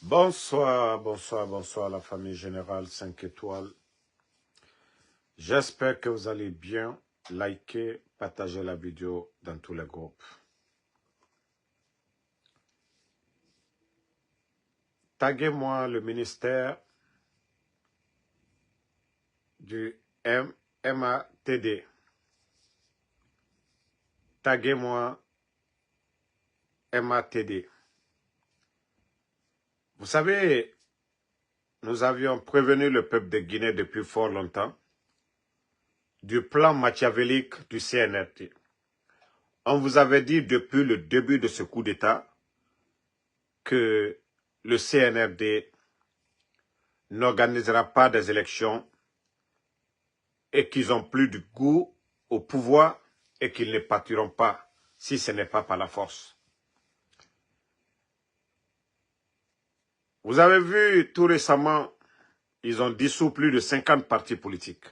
Bonsoir, bonsoir, bonsoir la famille générale 5 étoiles. J'espère que vous allez bien. Likez, partagez la vidéo dans tous les groupes. Taguez-moi le ministère du MATD. Taguez-moi MATD. Vous savez, nous avions prévenu le peuple de Guinée depuis fort longtemps du plan machiavélique du CNRD. On vous avait dit depuis le début de ce coup d'État que le CNRD n'organisera pas des élections et qu'ils n'ont plus de goût au pouvoir et qu'ils ne partiront pas si ce n'est pas par la force. Vous avez vu tout récemment, ils ont dissous plus de 50 partis politiques.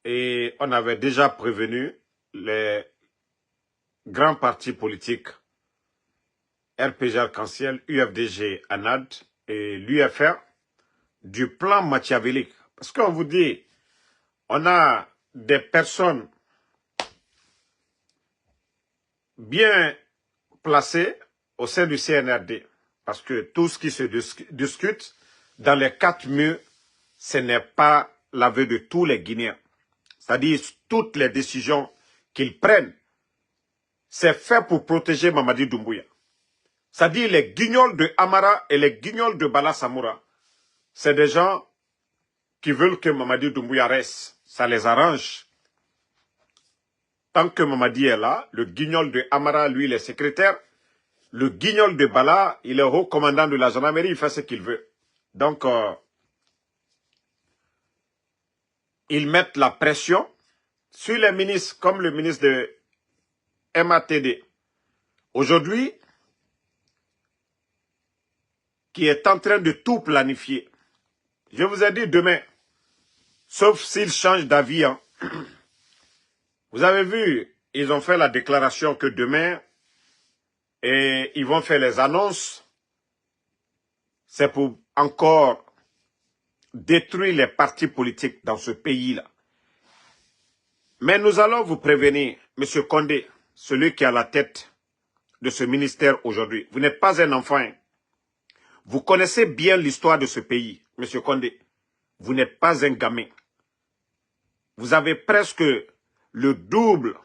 Et on avait déjà prévenu les grands partis politiques RPG Arc-en-Ciel, UFDG, ANAD et l'UFR du plan machiavélique. Parce qu'on vous dit, on a des personnes bien placées au sein du CNRD. Parce que tout ce qui se discute dans les 4 murs, ce n'est pas l'avis de tous les Guinéens. C'est-à-dire toutes les décisions qu'ils prennent, c'est fait pour protéger Mamadi Doumbouya. C'est-à-dire les guignols de Amara et les guignols de Bala Samoura. C'est des gens qui veulent que Mamadi Doumbouya reste. Ça les arrange. Tant que Mamadi est là, le guignol de Amara, lui, il est secrétaire. Le guignol de Bala, il est haut commandant de la gendarmerie, il fait ce qu'il veut. Donc, ils mettent la pression sur les ministres, comme le ministre de MATD. Aujourd'hui, qui est en train de tout planifier. Je vous ai dit demain, sauf s'ils changent d'avis. Hein. Vous avez vu, ils ont fait la déclaration que demain, et ils vont faire les annonces. C'est pour encore détruire les partis politiques dans ce pays-là. Mais nous allons vous prévenir, M. Condé, celui qui est à la tête de ce ministère aujourd'hui. Vous n'êtes pas un enfant. Hein. Vous connaissez bien l'histoire de ce pays, M. Condé. Vous n'êtes pas un gamin. Vous avez presque le double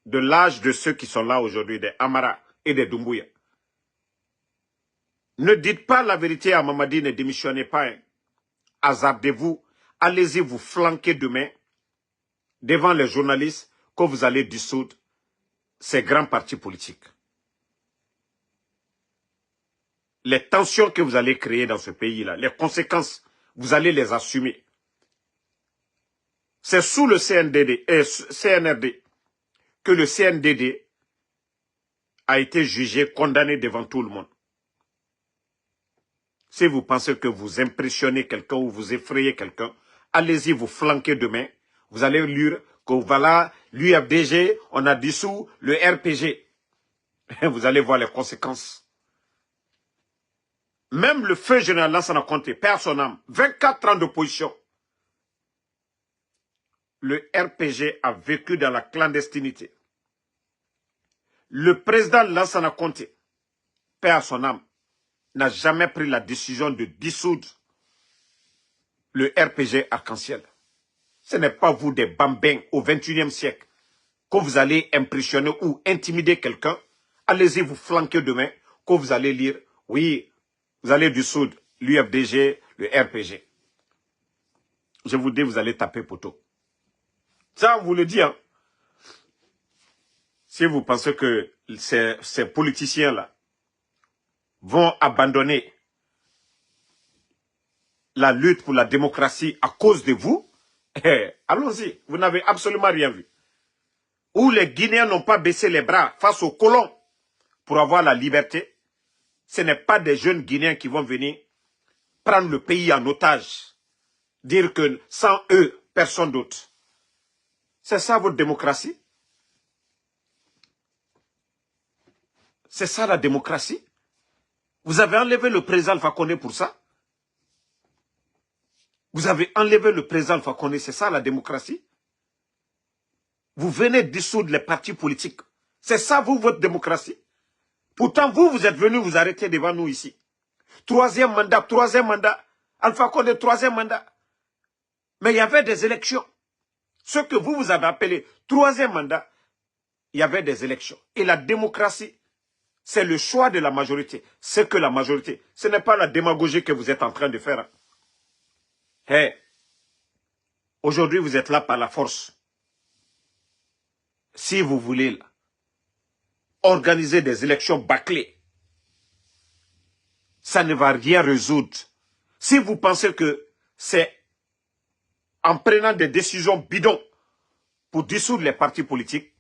de l'âge de ceux qui sont là aujourd'hui, des Amara et des Doumbouya. Ne dites pas la vérité à Mamadi, ne démissionnez pas. Hein. Hasardez-vous, allez-y vous flanquer demain devant les journalistes que vous allez dissoudre ces grands partis politiques. Les tensions que vous allez créer dans ce pays-là, les conséquences, vous allez les assumer. C'est sous le CNRD que le CNDD a été jugé, condamné devant tout le monde. Si vous pensez que vous impressionnez quelqu'un ou vous effrayez quelqu'un, allez-y vous flanquer demain. Vous allez lire que voilà, l'UFDG, on a dissous le RPG. Vous allez voir les conséquences. Même le feu général Lansana Conté, perd son âme, 24 ans d'opposition. Le RPG a vécu dans la clandestinité. Le président Lansana Conté, perd son âme, n'a jamais pris la décision de dissoudre le RPG Arc-en-Ciel. Ce n'est pas vous des bambins au XXIe siècle que vous allez impressionner ou intimider quelqu'un. Allez-y vous flanquer demain que vous allez lire, oui, vous allez dissoudre l'UFDG, le RPG. Je vous dis, vous allez taper poteau. Ça, on vous le dit. Hein. Si vous pensez que ces politiciens-là vont abandonner la lutte pour la démocratie à cause de vous, allons-y, vous n'avez absolument rien vu. Où les Guinéens n'ont pas baissé les bras face aux colons pour avoir la liberté, ce n'est pas des jeunes Guinéens qui vont venir prendre le pays en otage, dire que sans eux, personne d'autre. C'est ça votre démocratie? C'est ça la démocratie. Vous avez enlevé le président Alpha Condé pour ça. Vous avez enlevé le président Alpha Condé, c'est ça la démocratie. Vous venez dissoudre les partis politiques. C'est ça, vous, votre démocratie. Pourtant, vous êtes venus vous arrêter devant nous ici. Troisième mandat. Alpha Condé, troisième mandat. Mais il y avait des élections. Ce que vous avez appelé troisième mandat, il y avait des élections. Et la démocratie, c'est le choix de la majorité. C'est que la majorité. Ce n'est pas la démagogie que vous êtes en train de faire. Hey, aujourd'hui, vous êtes là par la force. Si vous voulez là, organiser des élections bâclées, ça ne va rien résoudre. Si vous pensez que c'est en prenant des décisions bidons pour dissoudre les partis politiques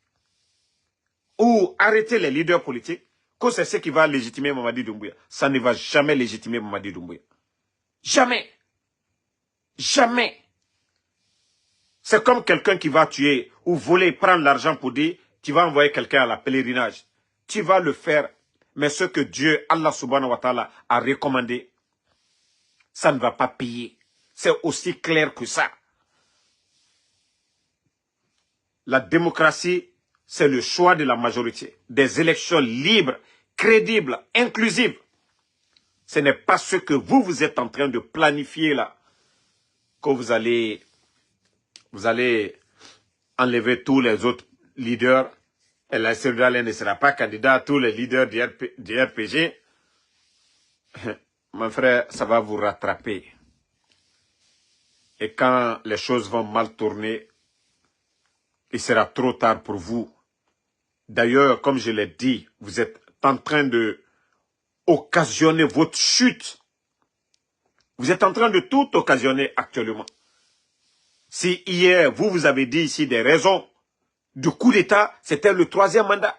ou arrêter les leaders politiques, que c'est ce qui va légitimer Mamadi Doumbouya. Ça ne va jamais légitimer Mamadi Doumbouya. Jamais. Jamais. C'est comme quelqu'un qui va tuer ou voler, prendre l'argent pour dire, tu vas envoyer quelqu'un à la pèlerinage. Tu vas le faire, mais ce que Dieu, Allah subhanahu wa ta'ala, a recommandé, ça ne va pas payer. C'est aussi clair que ça. La démocratie, c'est le choix de la majorité. Des élections libres, crédibles, inclusives. Ce n'est pas ce que vous êtes en train de planifier là. Que vous allez enlever tous les autres leaders. Et la Sénégal ne sera pas candidat à tous les leaders du RPG. Mon frère, ça va vous rattraper. Et quand les choses vont mal tourner, il sera trop tard pour vous. D'ailleurs, comme je l'ai dit, vous êtes en train de occasionner votre chute. Vous êtes en train de tout occasionner actuellement. Si hier, vous avez dit ici des raisons du coup d'État, c'était le troisième mandat.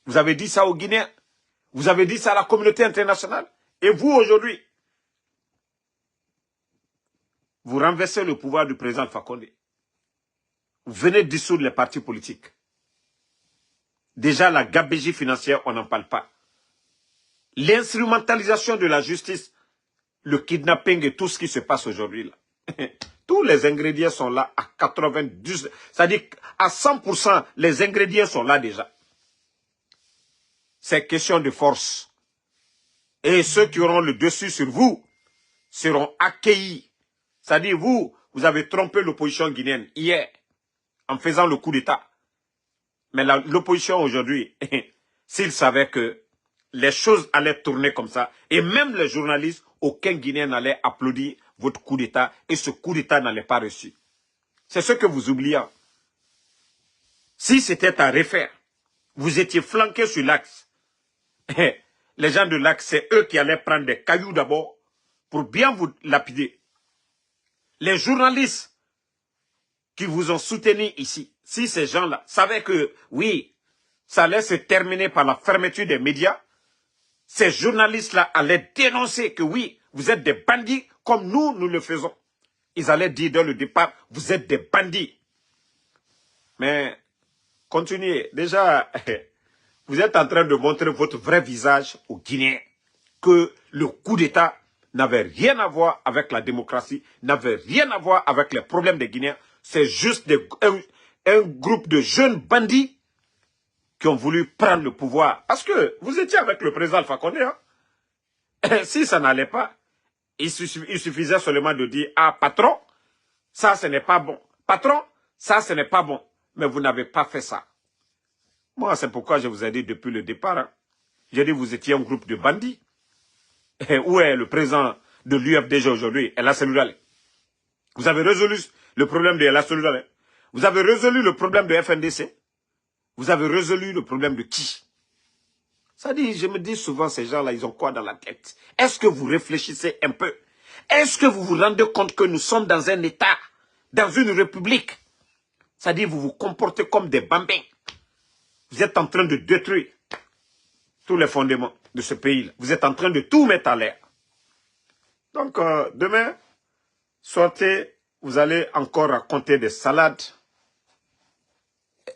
Vous avez dit ça aux Guinéens. Vous avez dit ça à la communauté internationale. Et vous, aujourd'hui, vous renversez le pouvoir du président Alpha Condé. Vous venez dissoudre les partis politiques. Déjà, la gabegie financière, on n'en parle pas. L'instrumentalisation de la justice, le kidnapping et tout ce qui se passe aujourd'hui là. Tous les ingrédients sont là à 90, c'est-à-dire à 100%, les ingrédients sont là déjà. C'est question de force. Et ceux qui auront le dessus sur vous seront accueillis. C'est-à-dire vous avez trompé l'opposition guinéenne hier en faisant le coup d'État. Mais l'opposition aujourd'hui, s'ils savaient que les choses allaient tourner comme ça, et même les journalistes, aucun Guinéen n'allait applaudir votre coup d'État, et ce coup d'État n'allait pas reçu. C'est ce que vous oubliez. Si c'était à refaire, vous étiez flanqué sur l'axe. Les gens de l'axe, c'est eux qui allaient prendre des cailloux d'abord pour bien vous lapider. Les journalistes qui vous ont soutenu ici, si ces gens-là savaient que, oui, ça allait se terminer par la fermeture des médias, ces journalistes-là allaient dénoncer que oui, vous êtes des bandits comme nous le faisons. Ils allaient dire dès le départ, vous êtes des bandits. Mais, continuez. Déjà, vous êtes en train de montrer votre vrai visage aux Guinéens. Que le coup d'État n'avait rien à voir avec la démocratie, n'avait rien à voir avec les problèmes des Guinéens. C'est juste un groupe de jeunes bandits qui ont voulu prendre le pouvoir. Parce que vous étiez avec le président Alpha Condé. Hein? Si ça n'allait pas, il suffisait seulement de dire, ah patron, ça ce n'est pas bon. Patron, ça ce n'est pas bon. Mais vous n'avez pas fait ça. Moi, c'est pourquoi je vous ai dit depuis le départ. Hein. J'ai dit, vous étiez un groupe de bandits. Et où est le président de l'UFDG aujourd'hui, El Hassan Dale? Vous avez résolu le problème de El Hassan Dale. Vous avez résolu le problème de FNDC. Vous avez résolu le problème de qui? Ça dit, je me dis souvent, ces gens-là, ils ont quoi dans la tête? Est-ce que vous réfléchissez un peu? Est-ce que vous vous rendez compte que nous sommes dans un État, dans une république? Ça dit, vous vous comportez comme des bambins. Vous êtes en train de détruire tous les fondements de ce pays-là. Vous êtes en train de tout mettre à l'air. Donc, demain, sortez, vous allez encore raconter des salades.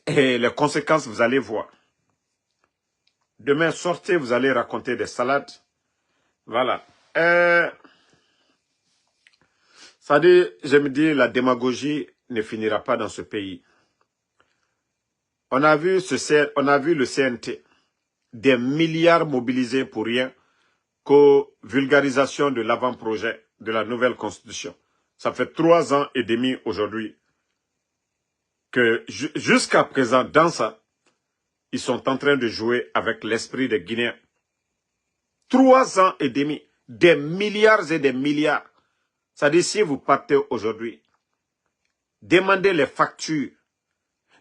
Et les conséquences, vous allez voir. Demain, sortez, vous allez raconter des salades. Voilà. Ça dit, je me dis, la démagogie ne finira pas dans ce pays. On a vu le CNT, des milliards mobilisés pour rien qu'aux vulgarisations de l'avant-projet de la nouvelle constitution. Ça fait 3 ans et demi aujourd'hui que jusqu'à présent, dans ça, ils sont en train de jouer avec l'esprit des Guinéens. 3 ans et demi, des milliards et des milliards. Ça dit, si vous partez aujourd'hui, demandez les factures.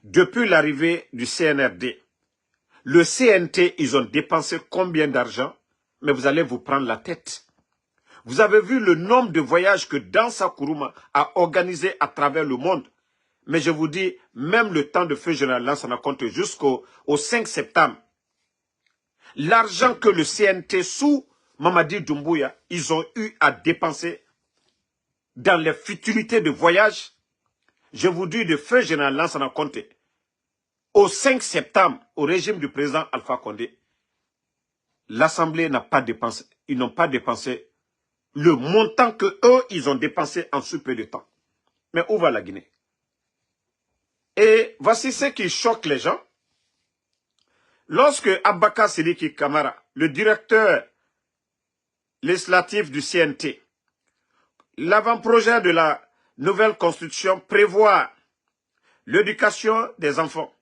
Depuis l'arrivée du CNRD, le CNT, ils ont dépensé combien d'argent? Mais vous allez vous prendre la tête. Vous avez vu le nombre de voyages que Dansa Kourouma a organisé à travers le monde. Mais je vous dis, même le temps de feu général Lansana Conté jusqu'au 5 septembre, l'argent que le CNT sous Mamadi Doumbouya, ils ont eu à dépenser dans les futilités de voyage, je vous dis de feu général Lansana Conté, au 5 septembre, au régime du président Alpha Condé, l'Assemblée n'a pas dépensé, ils n'ont pas dépensé le montant que eux, ils ont dépensé en si peu de temps. Mais où va la Guinée? Et voici ce qui choque les gens. Lorsque Abaka Siliki Kamara, le directeur législatif du CNT, l'avant-projet de la nouvelle constitution prévoit l'éducation des enfants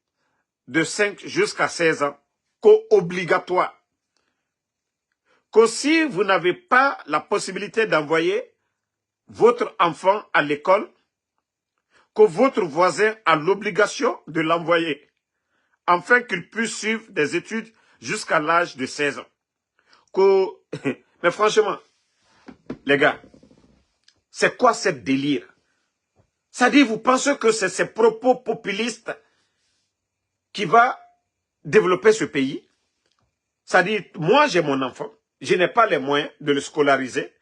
de 5 jusqu'à 16 ans, co-obligatoire. Que si vous n'avez pas la possibilité d'envoyer votre enfant à l'école, que votre voisin a l'obligation de l'envoyer, afin qu'il puisse suivre des études jusqu'à l'âge de 16 ans. Mais franchement, les gars, c'est quoi cette délire? Ça dit, vous pensez que c'est ces propos populistes qui va développer ce pays? Ça dit, moi j'ai mon enfant, je n'ai pas les moyens de le scolariser.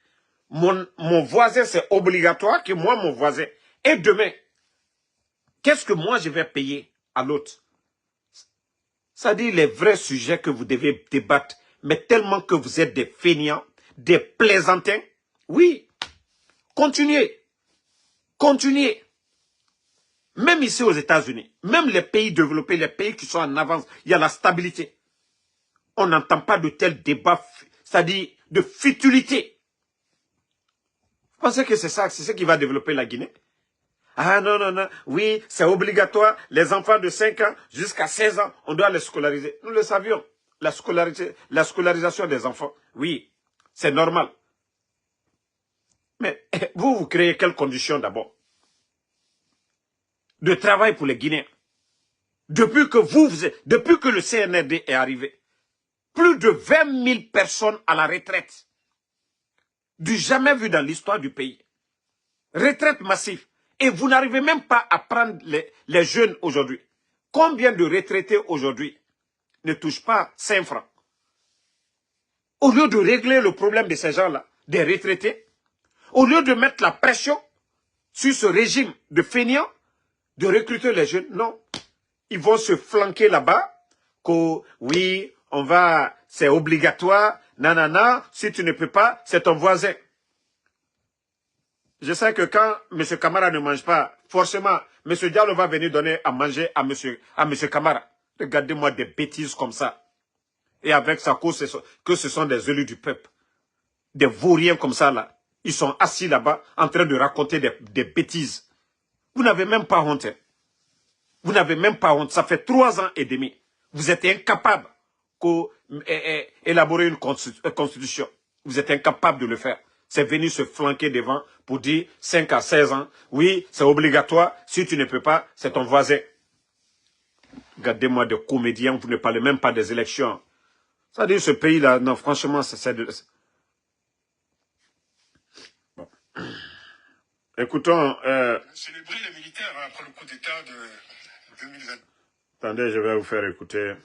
Mon voisin, c'est obligatoire que moi, mon voisin. Et demain, qu'est-ce que moi je vais payer à l'autre? Ça dit les vrais sujets que vous devez débattre, mais tellement que vous êtes des feignants, des plaisantins. Oui, continuez, continuez. Même ici aux États-Unis, même les pays développés, les pays qui sont en avance, il y a la stabilité. On n'entend pas de tels débats, c'est-à-dire de futilité. Vous pensez que c'est ça, c'est ce qui va développer la Guinée? Ah non, non, non, oui, c'est obligatoire, les enfants de 5 ans jusqu'à 16 ans, on doit les scolariser. Nous le savions, la scolarisation des enfants, oui, c'est normal. Mais vous créez quelles conditions d'abord de travail pour les Guinéens? Depuis que le CNRD est arrivé, plus de 20 000 personnes à la retraite, du jamais vu dans l'histoire du pays. Retraite massive. Et vous n'arrivez même pas à prendre les jeunes aujourd'hui. Combien de retraités aujourd'hui ne touchent pas 5 francs? Au lieu de régler le problème de ces gens-là, des retraités, au lieu de mettre la pression sur ce régime de feignants, de recruter les jeunes, non. Ils vont se flanquer là-bas, que oui, c'est obligatoire, nanana, si tu ne peux pas, c'est ton voisin. Je sais que quand M. Kamara ne mange pas, forcément, M. Diallo va venir donner à manger à M. Kamara. Regardez-moi des bêtises comme ça. Et avec sa cause, que ce sont des élus du peuple. Des vauriens comme ça, là. Ils sont assis là-bas, en train de raconter des bêtises. Vous n'avez même pas honte. Hein. Vous n'avez même pas honte. Ça fait 3 ans et demi. Vous êtes incapable d'élaborer une constitution. Vous êtes incapable de le faire. C'est venu se flanquer devant pour dire 5 à 16 ans. Oui, c'est obligatoire. Si tu ne peux pas, c'est ton voisin. Regardez-moi des comédiens, vous ne parlez même pas des élections. Ça dit ce pays-là, non, franchement, c'est de... Bon. Écoutons... Célébrer les militaires après le coup d'État de 2020. Attendez, je vais vous faire écouter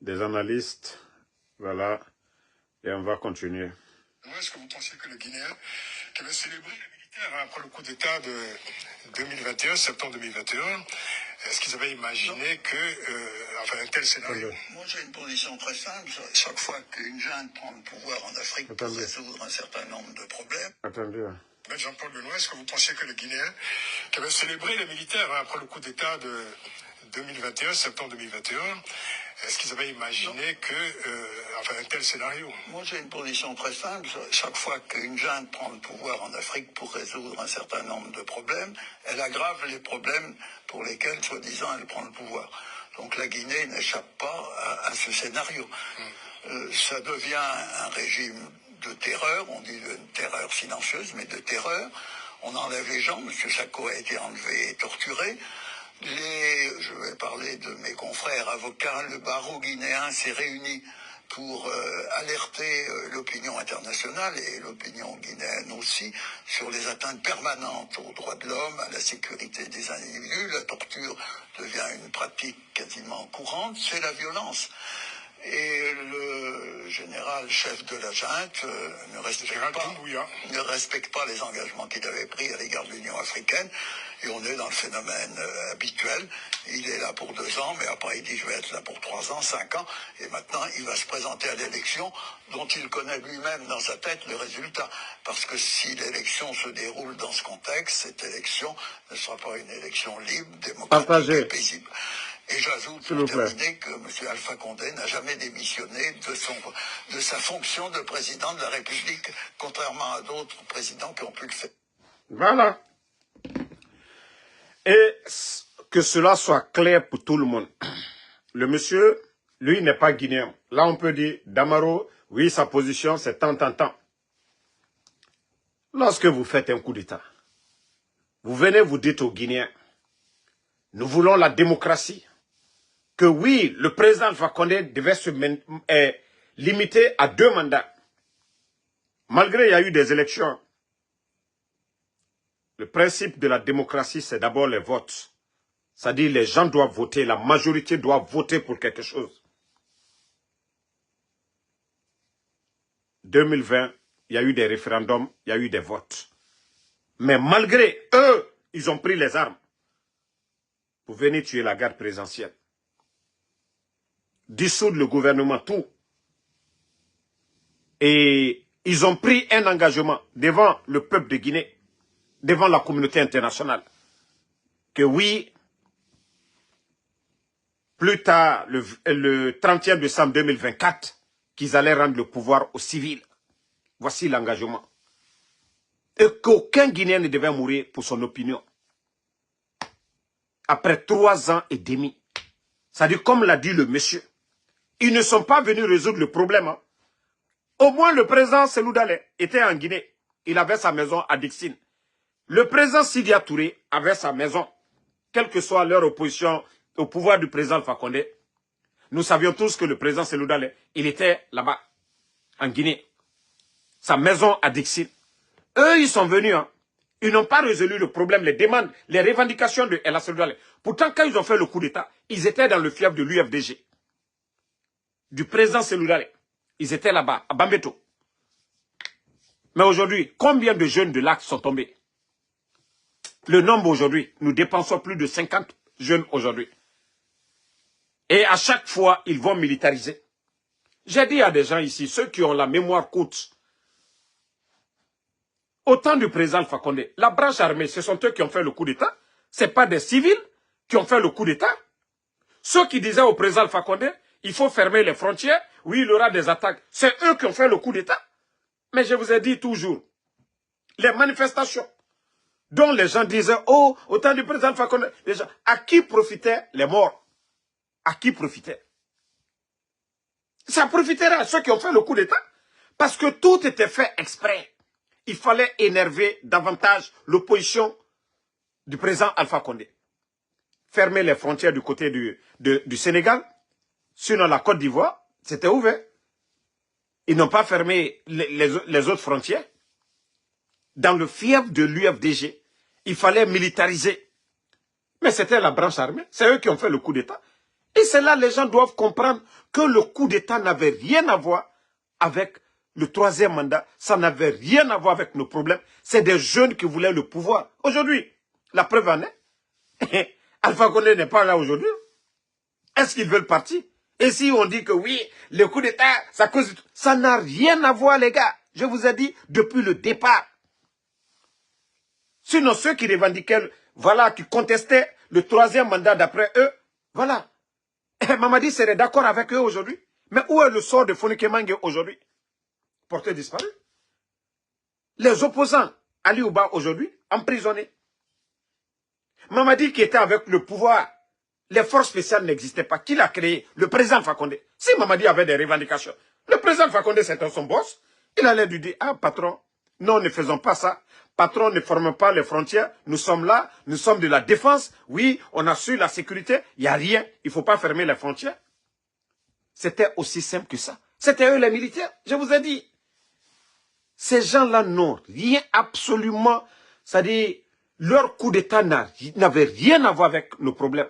des analystes. Voilà. Et on va continuer. Est-ce que vous pensez que le Guinéen qui avait célébré les militaires Après le coup d'État de 2021, septembre 2021, est-ce qu'ils avaient imaginé un tel scénario? Moi, j'ai une position très simple. Chaque fois qu'une junte prend le pouvoir en Afrique pour résoudre un certain nombre de problèmes. Attendez. Jean-Paul Benoît, est-ce que vous pensiez que les Guinéens, qui avaient célébré les militaires après le coup d'État de 2021, septembre 2021, est-ce qu'ils avaient imaginé un tel scénario? Moi, j'ai une position très simple. Chaque fois qu'une junte prend le pouvoir en Afrique pour résoudre un certain nombre de problèmes, elle aggrave les problèmes pour lesquels, soi-disant, elle prend le pouvoir. Donc la Guinée n'échappe pas à ce scénario. Ça devient un régime de terreur, on dit de terreur silencieuse, mais de terreur. On enlève les gens. M. Sako a été enlevé et torturé. Je vais parler de mes confrères avocats, le barreau guinéen s'est réuni pour alerter l'opinion internationale et l'opinion guinéenne aussi sur les atteintes permanentes aux droits de l'homme, à la sécurité des individus. La torture devient une pratique quasiment courante, c'est la violence. Et le général chef de la junte ne respecte pas les engagements qu'il avait pris à l'égard de l'Union africaine. Et on est dans le phénomène habituel. Il est là pour 2 ans, mais après il dit je vais être là pour 3 ans, 5 ans. Et maintenant il va se présenter à l'élection dont il connaît lui-même dans sa tête le résultat. Parce que si l'élection se déroule dans ce contexte, cette élection ne sera pas une élection libre, démocratique et paisible. Et j'ajoute pour terminer que M. Alpha Condé n'a jamais démissionné de sa fonction de président de la République, contrairement à d'autres présidents qui ont pu le faire. Voilà. Et que cela soit clair pour tout le monde. Le monsieur, lui, n'est pas guinéen. Là, on peut dire, Damaro, oui, sa position, c'est tant. Lorsque vous faites un coup d'État, vous venez, vous dites aux Guinéens, nous voulons la démocratie. Que oui, le président Alpha Condé devait se limiter à 2 mandats. Malgré il y a eu des élections. Le principe de la démocratie, c'est d'abord les votes. C'est-à-dire les gens doivent voter, la majorité doit voter pour quelque chose. 2020, il y a eu des référendums, il y a eu des votes. Mais malgré eux, ils ont pris les armes pour venir tuer la garde présidentielle. Dissoudre le gouvernement, tout. Et ils ont pris un engagement devant le peuple de Guinée, devant la communauté internationale, que oui, plus tard, le 31 décembre 2024, qu'ils allaient rendre le pouvoir aux civils. Voici l'engagement. Et qu'aucun Guinéen ne devait mourir pour son opinion. Après 3 ans et demi. C'est-à-dire, comme l'a dit le monsieur, ils ne sont pas venus résoudre le problème. Hein. Au moins, le président Selou Dalé était en Guinée. Il avait sa maison à Dixine. Le président Sidia Touré avait sa maison. Quelle que soit leur opposition au pouvoir du président Alpha Condé, nous savions tous que le président Selou Dalé, il était là-bas, en Guinée. Sa maison à Dixine. Eux, ils sont venus. Hein. Ils n'ont pas résolu le problème, les demandes, les revendications de El Selou Dalé. Pourtant, quand ils ont fait le coup d'État, ils étaient dans le fief de l'UFDG. Du président Selou Dalé. Ils étaient là-bas, à Bambeto. Mais aujourd'hui, combien de jeunes de l'AC sont tombés? Le nombre aujourd'hui, nous dépensons plus de 50 jeunes aujourd'hui. Et à chaque fois, ils vont militariser. J'ai dit à des gens ici, ceux qui ont la mémoire courte, au temps du président Alpha Condé, la branche armée, ce sont eux qui ont fait le coup d'État. Ce n'est pas des civils qui ont fait le coup d'État. Ceux qui disaient au président Alpha Condé, il faut fermer les frontières, oui, il y aura des attaques. C'est eux qui ont fait le coup d'État. Mais je vous ai dit toujours, les manifestations dont les gens disaient, oh, au temps du président Alpha Condé, les gens, à qui profitaient les morts? À qui profitaient? Ça profiterait à ceux qui ont fait le coup d'État. Parce que tout était fait exprès. Il fallait énerver davantage l'opposition du président Alpha Condé. Fermer les frontières du côté du Sénégal. Sinon, la Côte d'Ivoire, c'était ouvert. Ils n'ont pas fermé les autres frontières. Dans le fief de l'UFDG, il fallait militariser. Mais c'était la branche armée. C'est eux qui ont fait le coup d'État. Et c'est là les gens doivent comprendre que le coup d'État n'avait rien à voir avec le troisième mandat, ça n'avait rien à voir avec nos problèmes. C'est des jeunes qui voulaient le pouvoir. Aujourd'hui, la preuve en est, Alpha Condé n'est pas là aujourd'hui. Est-ce qu'ils veulent partir? Et si on dit que oui, le coup d'État, ça cause... Ça n'a rien à voir, les gars. Je vous ai dit depuis le départ. Sinon, ceux qui revendiquaient, voilà, qui contestaient le troisième mandat d'après eux, voilà. Mamadi serait d'accord avec eux aujourd'hui. Mais où est le sort de Fonike Mange aujourd'hui? Porté disparu. Les opposants, Ali Ouba aujourd'hui, emprisonnés. Mamadi qui était avec le pouvoir, les forces spéciales n'existaient pas. Qui l'a créé? Le président Fakonde. Si Mamadi avait des revendications, le président Fakonde c'était son boss. Il allait lui dire, ah patron, non, ne faisons pas ça. Patron, ne forme pas les frontières. Nous sommes là, nous sommes de la défense. Oui, on assure la sécurité. Il n'y a rien. Il ne faut pas fermer les frontières. C'était aussi simple que ça. C'était eux les militaires. Je vous ai dit. Ces gens-là n'ont rien absolument. C'est-à-dire, leur coup d'État n'avait rien à voir avec nos problèmes.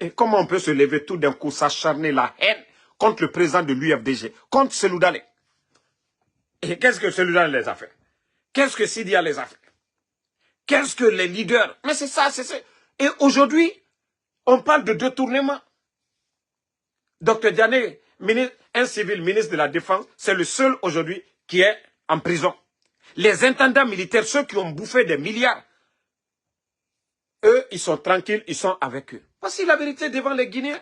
Et comment on peut se lever tout d'un coup, s'acharner la haine contre le président de l'UFDG, contre Seloudalé? Et qu'est-ce que Seloudalé les a fait? Qu'est-ce que Sidia les a fait? Qu'est-ce que les leaders? Mais c'est ça, c'est ça. Et aujourd'hui, on parle de détournement. Dr Diané, un civil ministre de la Défense, c'est le seul aujourd'hui qui est en prison. Les intendants militaires, ceux qui ont bouffé des milliards, eux, ils sont tranquilles, ils sont avec eux. Voici la vérité devant les Guinéens.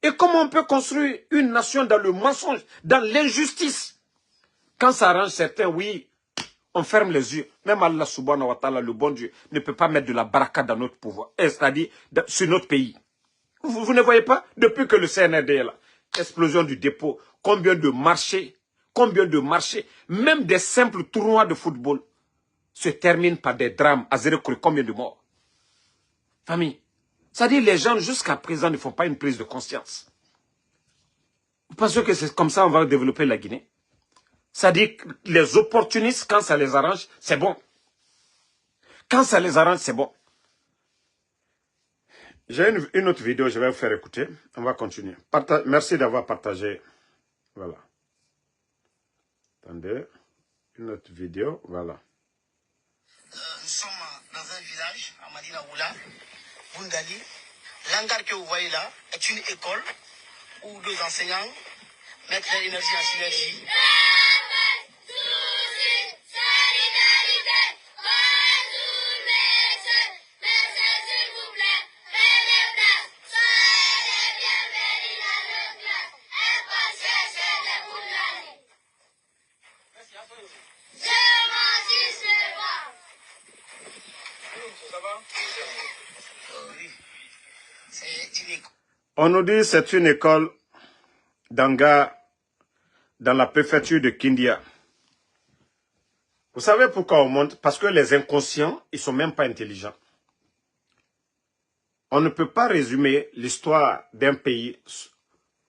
Et comment on peut construire une nation dans le mensonge, dans l'injustice? Quand ça arrange certains, oui, on ferme les yeux. Même Allah subhanahu wa ta'ala, le bon Dieu, ne peut pas mettre de la baraka dans notre pouvoir, c'est-à-dire sur notre pays. Vous ne voyez pas? Depuis que le CNRD est là, explosion du dépôt, combien de marchés, même des simples tournois de football se terminent par des drames à zéro creux, combien de morts? Famille, c'est-à-dire les gens jusqu'à présent ne font pas une prise de conscience. Vous pensez que c'est comme ça on va développer la Guinée? C'est-à-dire que les opportunistes, quand ça les arrange, c'est bon. Quand ça les arrange, c'est bon. J'ai une autre vidéo, je vais vous faire écouter. On va continuer. Merci d'avoir partagé. Voilà. Attendez. Une autre vidéo, voilà. Nous sommes dans un village, à Madina Oula, Bundali. L'hangar que vous voyez là est une école où deux enseignants mettent leur énergie en synergie. On nous dit que c'est une école d'Anga dans la préfecture de Kindia. Vous savez pourquoi on monte? Parce que les inconscients, ils ne sont même pas intelligents. On ne peut pas résumer l'histoire d'un pays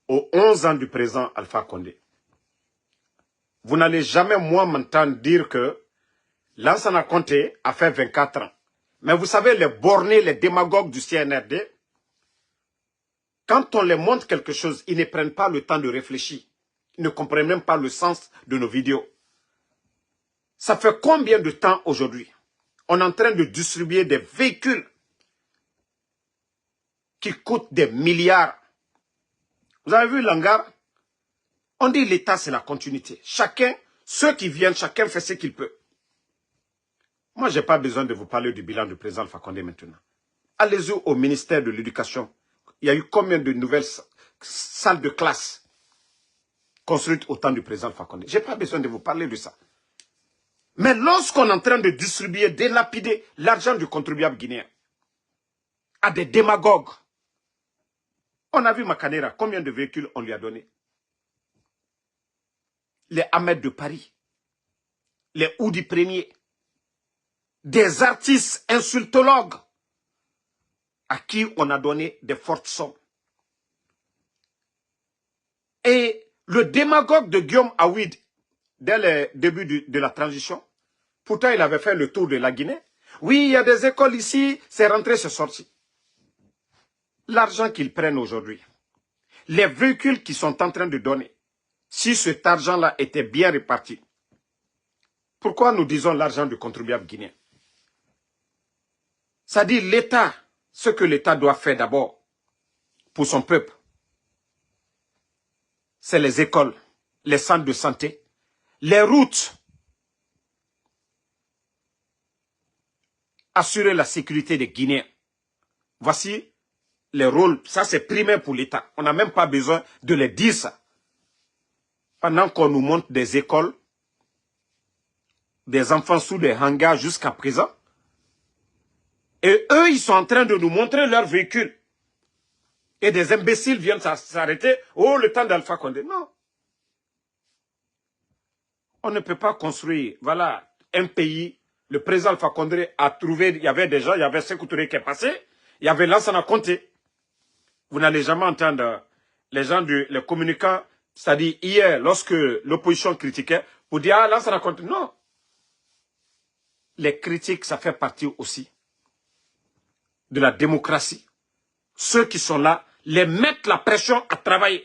aux 11 ans du président Alpha Condé. Vous n'allez jamais, moi, m'entendre dire que Lansana Conté a fait 24 ans. Mais vous savez, les bornés, les démagogues du CNRD, quand on les montre quelque chose, ils ne prennent pas le temps de réfléchir. Ils ne comprennent même pas le sens de nos vidéos. Ça fait combien de temps aujourd'hui? On est en train de distribuer des véhicules qui coûtent des milliards. Vous avez vu l'hangar? On dit l'État, c'est la continuité. Chacun, ceux qui viennent, chacun fait ce qu'il peut. Moi, je n'ai pas besoin de vous parler du bilan du président Alpha Condé maintenant. Allez-y au ministère de l'Éducation. Il y a eu combien de nouvelles salles de classe construites au temps du président Alpha Condé? Je n'ai pas besoin de vous parler de ça. Mais lorsqu'on est en train de distribuer, délapider l'argent du contribuable guinéen à des démagogues, on a vu Makanera, combien de véhicules on lui a donné? Les Ahmed de Paris, les Oudi Premier, des artistes insultologues à qui on a donné des fortes sommes. Et le démagogue de Guillaume Aouid, dès le début de la transition, pourtant il avait fait le tour de la Guinée. Oui, il y a des écoles ici, c'est rentré, c'est sorti. L'argent qu'ils prennent aujourd'hui, les véhicules qu'ils sont en train de donner, si cet argent-là était bien réparti, pourquoi nous disons l'argent du contribuable guinéen? Ça dit l'État, ce que l'État doit faire d'abord pour son peuple, c'est les écoles, les centres de santé, les routes, assurer la sécurité des Guinéens. Voici les rôles, ça c'est primaire pour l'État. On n'a même pas besoin de les dire ça. Pendant qu'on nous montre des écoles, des enfants sous des hangars jusqu'à présent, et eux, ils sont en train de nous montrer leurs véhicules. Et des imbéciles viennent s'arrêter. Oh, le temps d'Alpha Condé. Non. On ne peut pas construire, voilà, un pays. Le président Alpha Condé a trouvé, il y avait des gens, il y avait Sékou Touré qui est passé, il y avait Lansana Conté. Vous n'allez jamais entendre les gens, les communicants, c'est-à-dire hier, lorsque l'opposition critiquait, pour dire, ah, Lansana Conté. Non. Les critiques, ça fait partie aussi de la démocratie. Ceux qui sont là, les mettent la pression à travailler.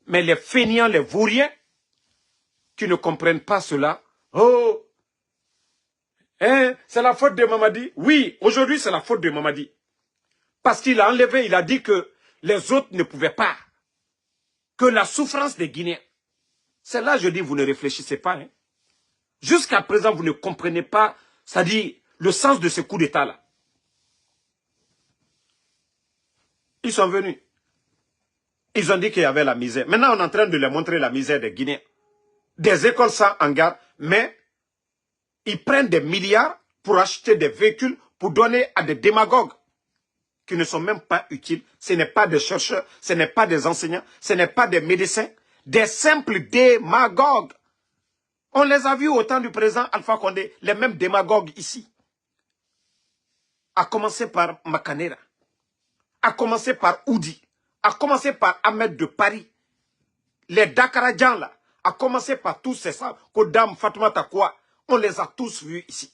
Mais les feignants, les vauriens, qui ne comprennent pas cela, oh, hein, c'est la faute de Mamadi. Oui, aujourd'hui c'est la faute de Mamadi. Parce qu'il a enlevé, il a dit que les autres ne pouvaient pas. Que la souffrance des Guinéens. C'est là, je dis, vous ne réfléchissez pas. Hein. Jusqu'à présent, vous ne comprenez pas, c'est-à-dire le sens de ce coup d'État-là. Ils sont venus. Ils ont dit qu'il y avait la misère. Maintenant, on est en train de leur montrer la misère des Guinéens. Des écoles sans hangar, mais ils prennent des milliards pour acheter des véhicules, pour donner à des démagogues qui ne sont même pas utiles. Ce n'est pas des chercheurs, ce n'est pas des enseignants, ce n'est pas des médecins, des simples démagogues. On les a vus au temps du président Alpha Condé, les mêmes démagogues ici. À commencer par Makanera, à commencer par Oudi, à commencer par Ahmed de Paris, les Dakaradjan là, à commencer par tous ces gens, Kodam, Fatoumata Koua, on les a tous vus ici.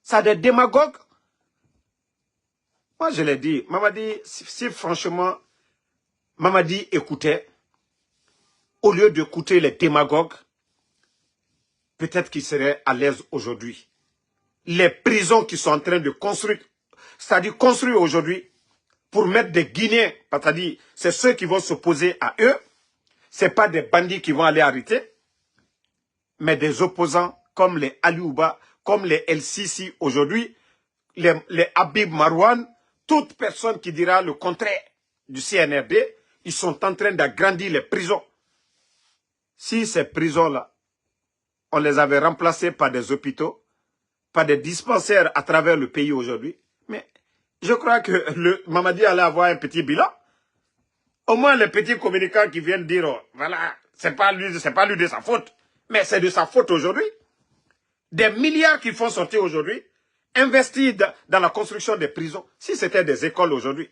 Ça des démagogues. Moi je l'ai dit, Mamadi, si franchement, Mamadi écoutait, au lieu d'écouter les démagogues, peut-être qu'il serait à l'aise aujourd'hui. Les prisons qui sont en train de construire, c'est-à-dire construire aujourd'hui, pour mettre des Guinéens, c'est-à-dire c'est ceux qui vont s'opposer à eux, ce n'est pas des bandits qui vont aller arrêter, mais des opposants comme les Aliouba, comme les El-Sisi aujourd'hui, les Habib Marouane, toute personne qui dira le contraire du CNRD, ils sont en train d'agrandir les prisons. Si ces prisons-là, on les avait remplacées par des hôpitaux, par des dispensaires à travers le pays aujourd'hui, mais je crois que le Mamadi allait avoir un petit bilan. Au moins les petits communicants qui viennent dire, oh, voilà, c'est pas lui de sa faute, mais c'est de sa faute aujourd'hui. Des milliards qu'ils font sortir aujourd'hui, investis dans la construction des prisons, si c'était des écoles aujourd'hui,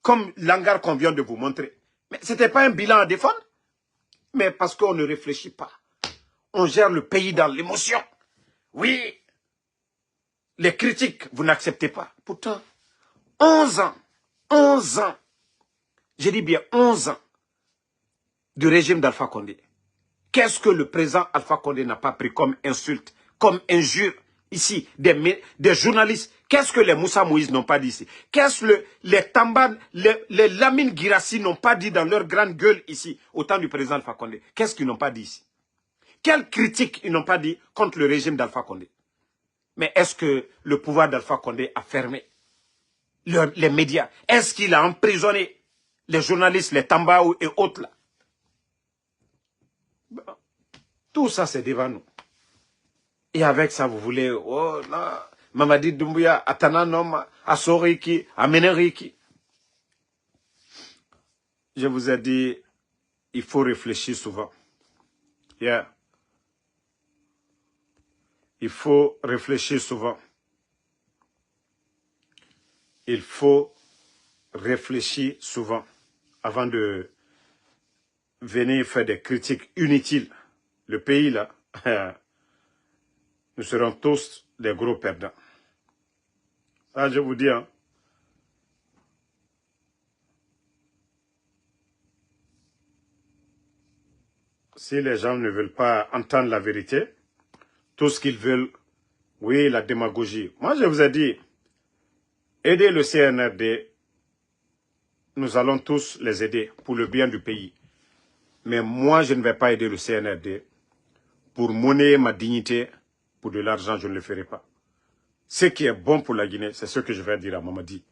comme l'hangar qu'on vient de vous montrer, mais ce n'était pas un bilan à défendre, mais parce qu'on ne réfléchit pas. On gère le pays dans l'émotion. Oui, les critiques, vous n'acceptez pas. Pourtant, 11 ans, je dis bien 11 ans du régime d'Alpha Condé. Qu'est-ce que le président Alpha Condé n'a pas pris comme insulte, comme injure ici, des journalistes? Qu'est-ce que les Moussa Moïse n'ont pas dit ici? Qu'est-ce que les Tamban, les Lamine Girassi n'ont pas dit dans leur grande gueule ici, au temps du président Alpha Condé? Qu'est-ce qu'ils n'ont pas dit ici? Quelle critique ils n'ont pas dit contre le régime d'Alpha Condé? Mais est-ce que le pouvoir d'Alpha Condé a fermé les médias? Est-ce qu'il a emprisonné les journalistes, les Tambaou et autres là? Tout ça, c'est devant nous. Et avec ça, vous voulez, oh non, Mamadi Doumbouya, Atananom, Asoriki, Ameneriki. Je vous ai dit, il faut réfléchir souvent. Yeah. Il faut réfléchir souvent. Il faut réfléchir souvent avant de venir faire des critiques inutiles. Le pays, là, nous serons tous des gros perdants. Ça, je vous dis, hein. si les gens ne veulent pas entendre la vérité, tout ce qu'ils veulent, oui, la démagogie. Moi, je vous ai dit, aider le CNRD, nous allons tous les aider pour le bien du pays. Mais moi, je ne vais pas aider le CNRD pour monnayer ma dignité, pour de l'argent, je ne le ferai pas. Ce qui est bon pour la Guinée, c'est ce que je vais dire à Mamadi.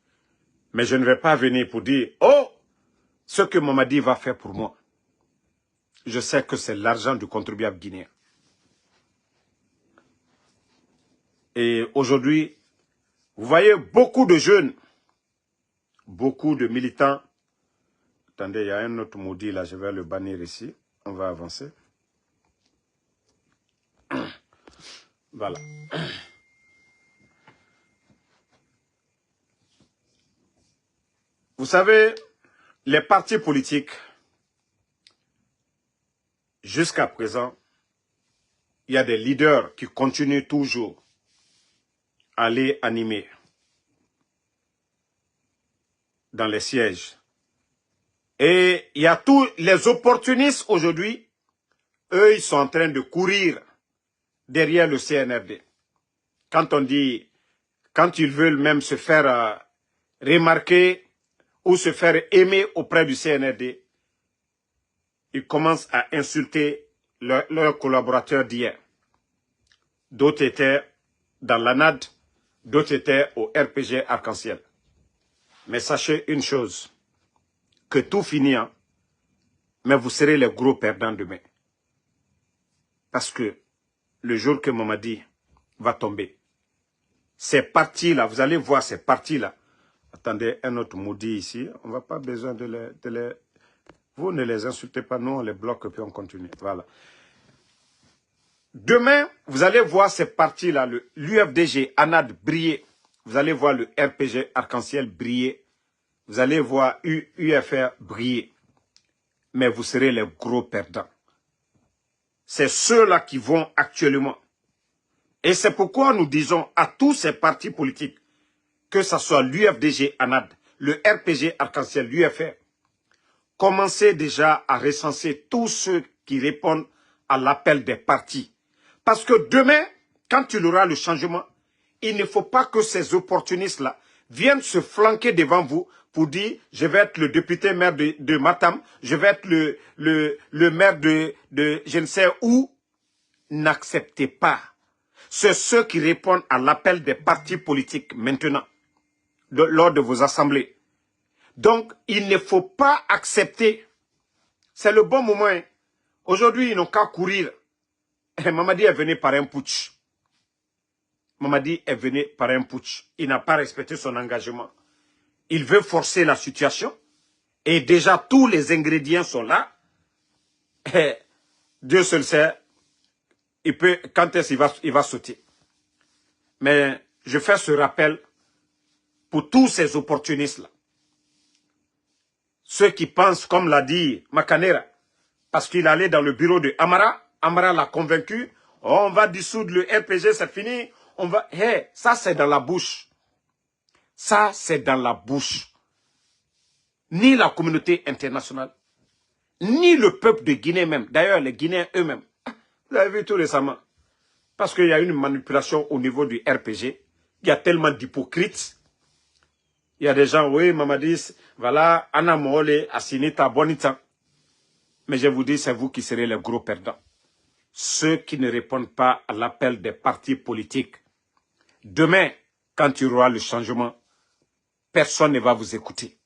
Mais je ne vais pas venir pour dire, oh, ce que Mamadi va faire pour moi. Je sais que c'est l'argent du contribuable guinéen. Et aujourd'hui, vous voyez beaucoup de jeunes, beaucoup de militants. Attendez, il y a un autre maudit là, je vais le bannir ici. On va avancer. Voilà. Vous savez, les partis politiques, jusqu'à présent, il y a des leaders qui continuent toujours à aller animer dans les sièges. Et il y a tous les opportunistes aujourd'hui, eux, ils sont en train de courir derrière le CNRD. Quand on dit, quand ils veulent même se faire remarquer ou se faire aimer auprès du CNRD, ils commencent à insulter leurs collaborateurs d'hier. D'autres étaient dans l'ANAD, d'autres étaient au RPG Arc-en-Ciel. Mais sachez une chose, que tout finit, hein, mais vous serez les gros perdants demain. Parce que le jour que Mamadi va tomber, ces partis-là, vous allez voir ces partis-là. Attendez, un autre maudit ici, on n'a pas besoin de les... Vous ne les insultez pas, nous on les bloque puis on continue. Voilà. Demain, vous allez voir ces partis-là, l'UFDG, ANAD briller. Vous allez voir le RPG Arc-en-Ciel briller. Vous allez voir UFR briller. Mais vous serez les gros perdants. C'est ceux-là qui vont actuellement. Et c'est pourquoi nous disons à tous ces partis politiques, que ce soit l'UFDG, ANAD, le RPG Arc-en-Ciel, l'UFR, commencez déjà à recenser tous ceux qui répondent à l'appel des partis. Parce que demain, quand il y aura le changement, il ne faut pas que ces opportunistes-là viennent se flanquer devant vous pour dire « je vais être le député maire de Matam, je vais être le maire de je ne sais où ». N'acceptez pas. C'est ceux qui répondent à l'appel des partis politiques maintenant, lors de vos assemblées. Donc, il ne faut pas accepter. C'est le bon moment. Hein. Aujourd'hui, ils n'ont qu'à courir. Mamadi est venu par un putsch. Mamadi est venu par un putsch. Il n'a pas respecté son engagement. Il veut forcer la situation. Et déjà, tous les ingrédients sont là. Et Dieu seul sait, quand est-ce qu'il va sauter. Mais je fais ce rappel pour tous ces opportunistes-là. Ceux qui pensent, comme l'a dit Makanera, parce qu'il allait dans le bureau de Amara, Amara l'a convaincu, oh, on va dissoudre le RPG, c'est fini, on va... Hey, ça c'est dans la bouche. Ça c'est dans la bouche. Ni la communauté internationale, ni le peuple de Guinée même, d'ailleurs les Guinéens eux-mêmes. Vous avez vu tout récemment. Parce qu'il y a une manipulation au niveau du RPG. Il y a tellement d'hypocrites. Il y a des gens, oui, Mamadis, voilà, Anna Mohole, Asinita, Bonita. Mais je vous dis, c'est vous qui serez les gros perdants. Ceux qui ne répondent pas à l'appel des partis politiques. Demain, quand il y aura le changement, personne ne va vous écouter.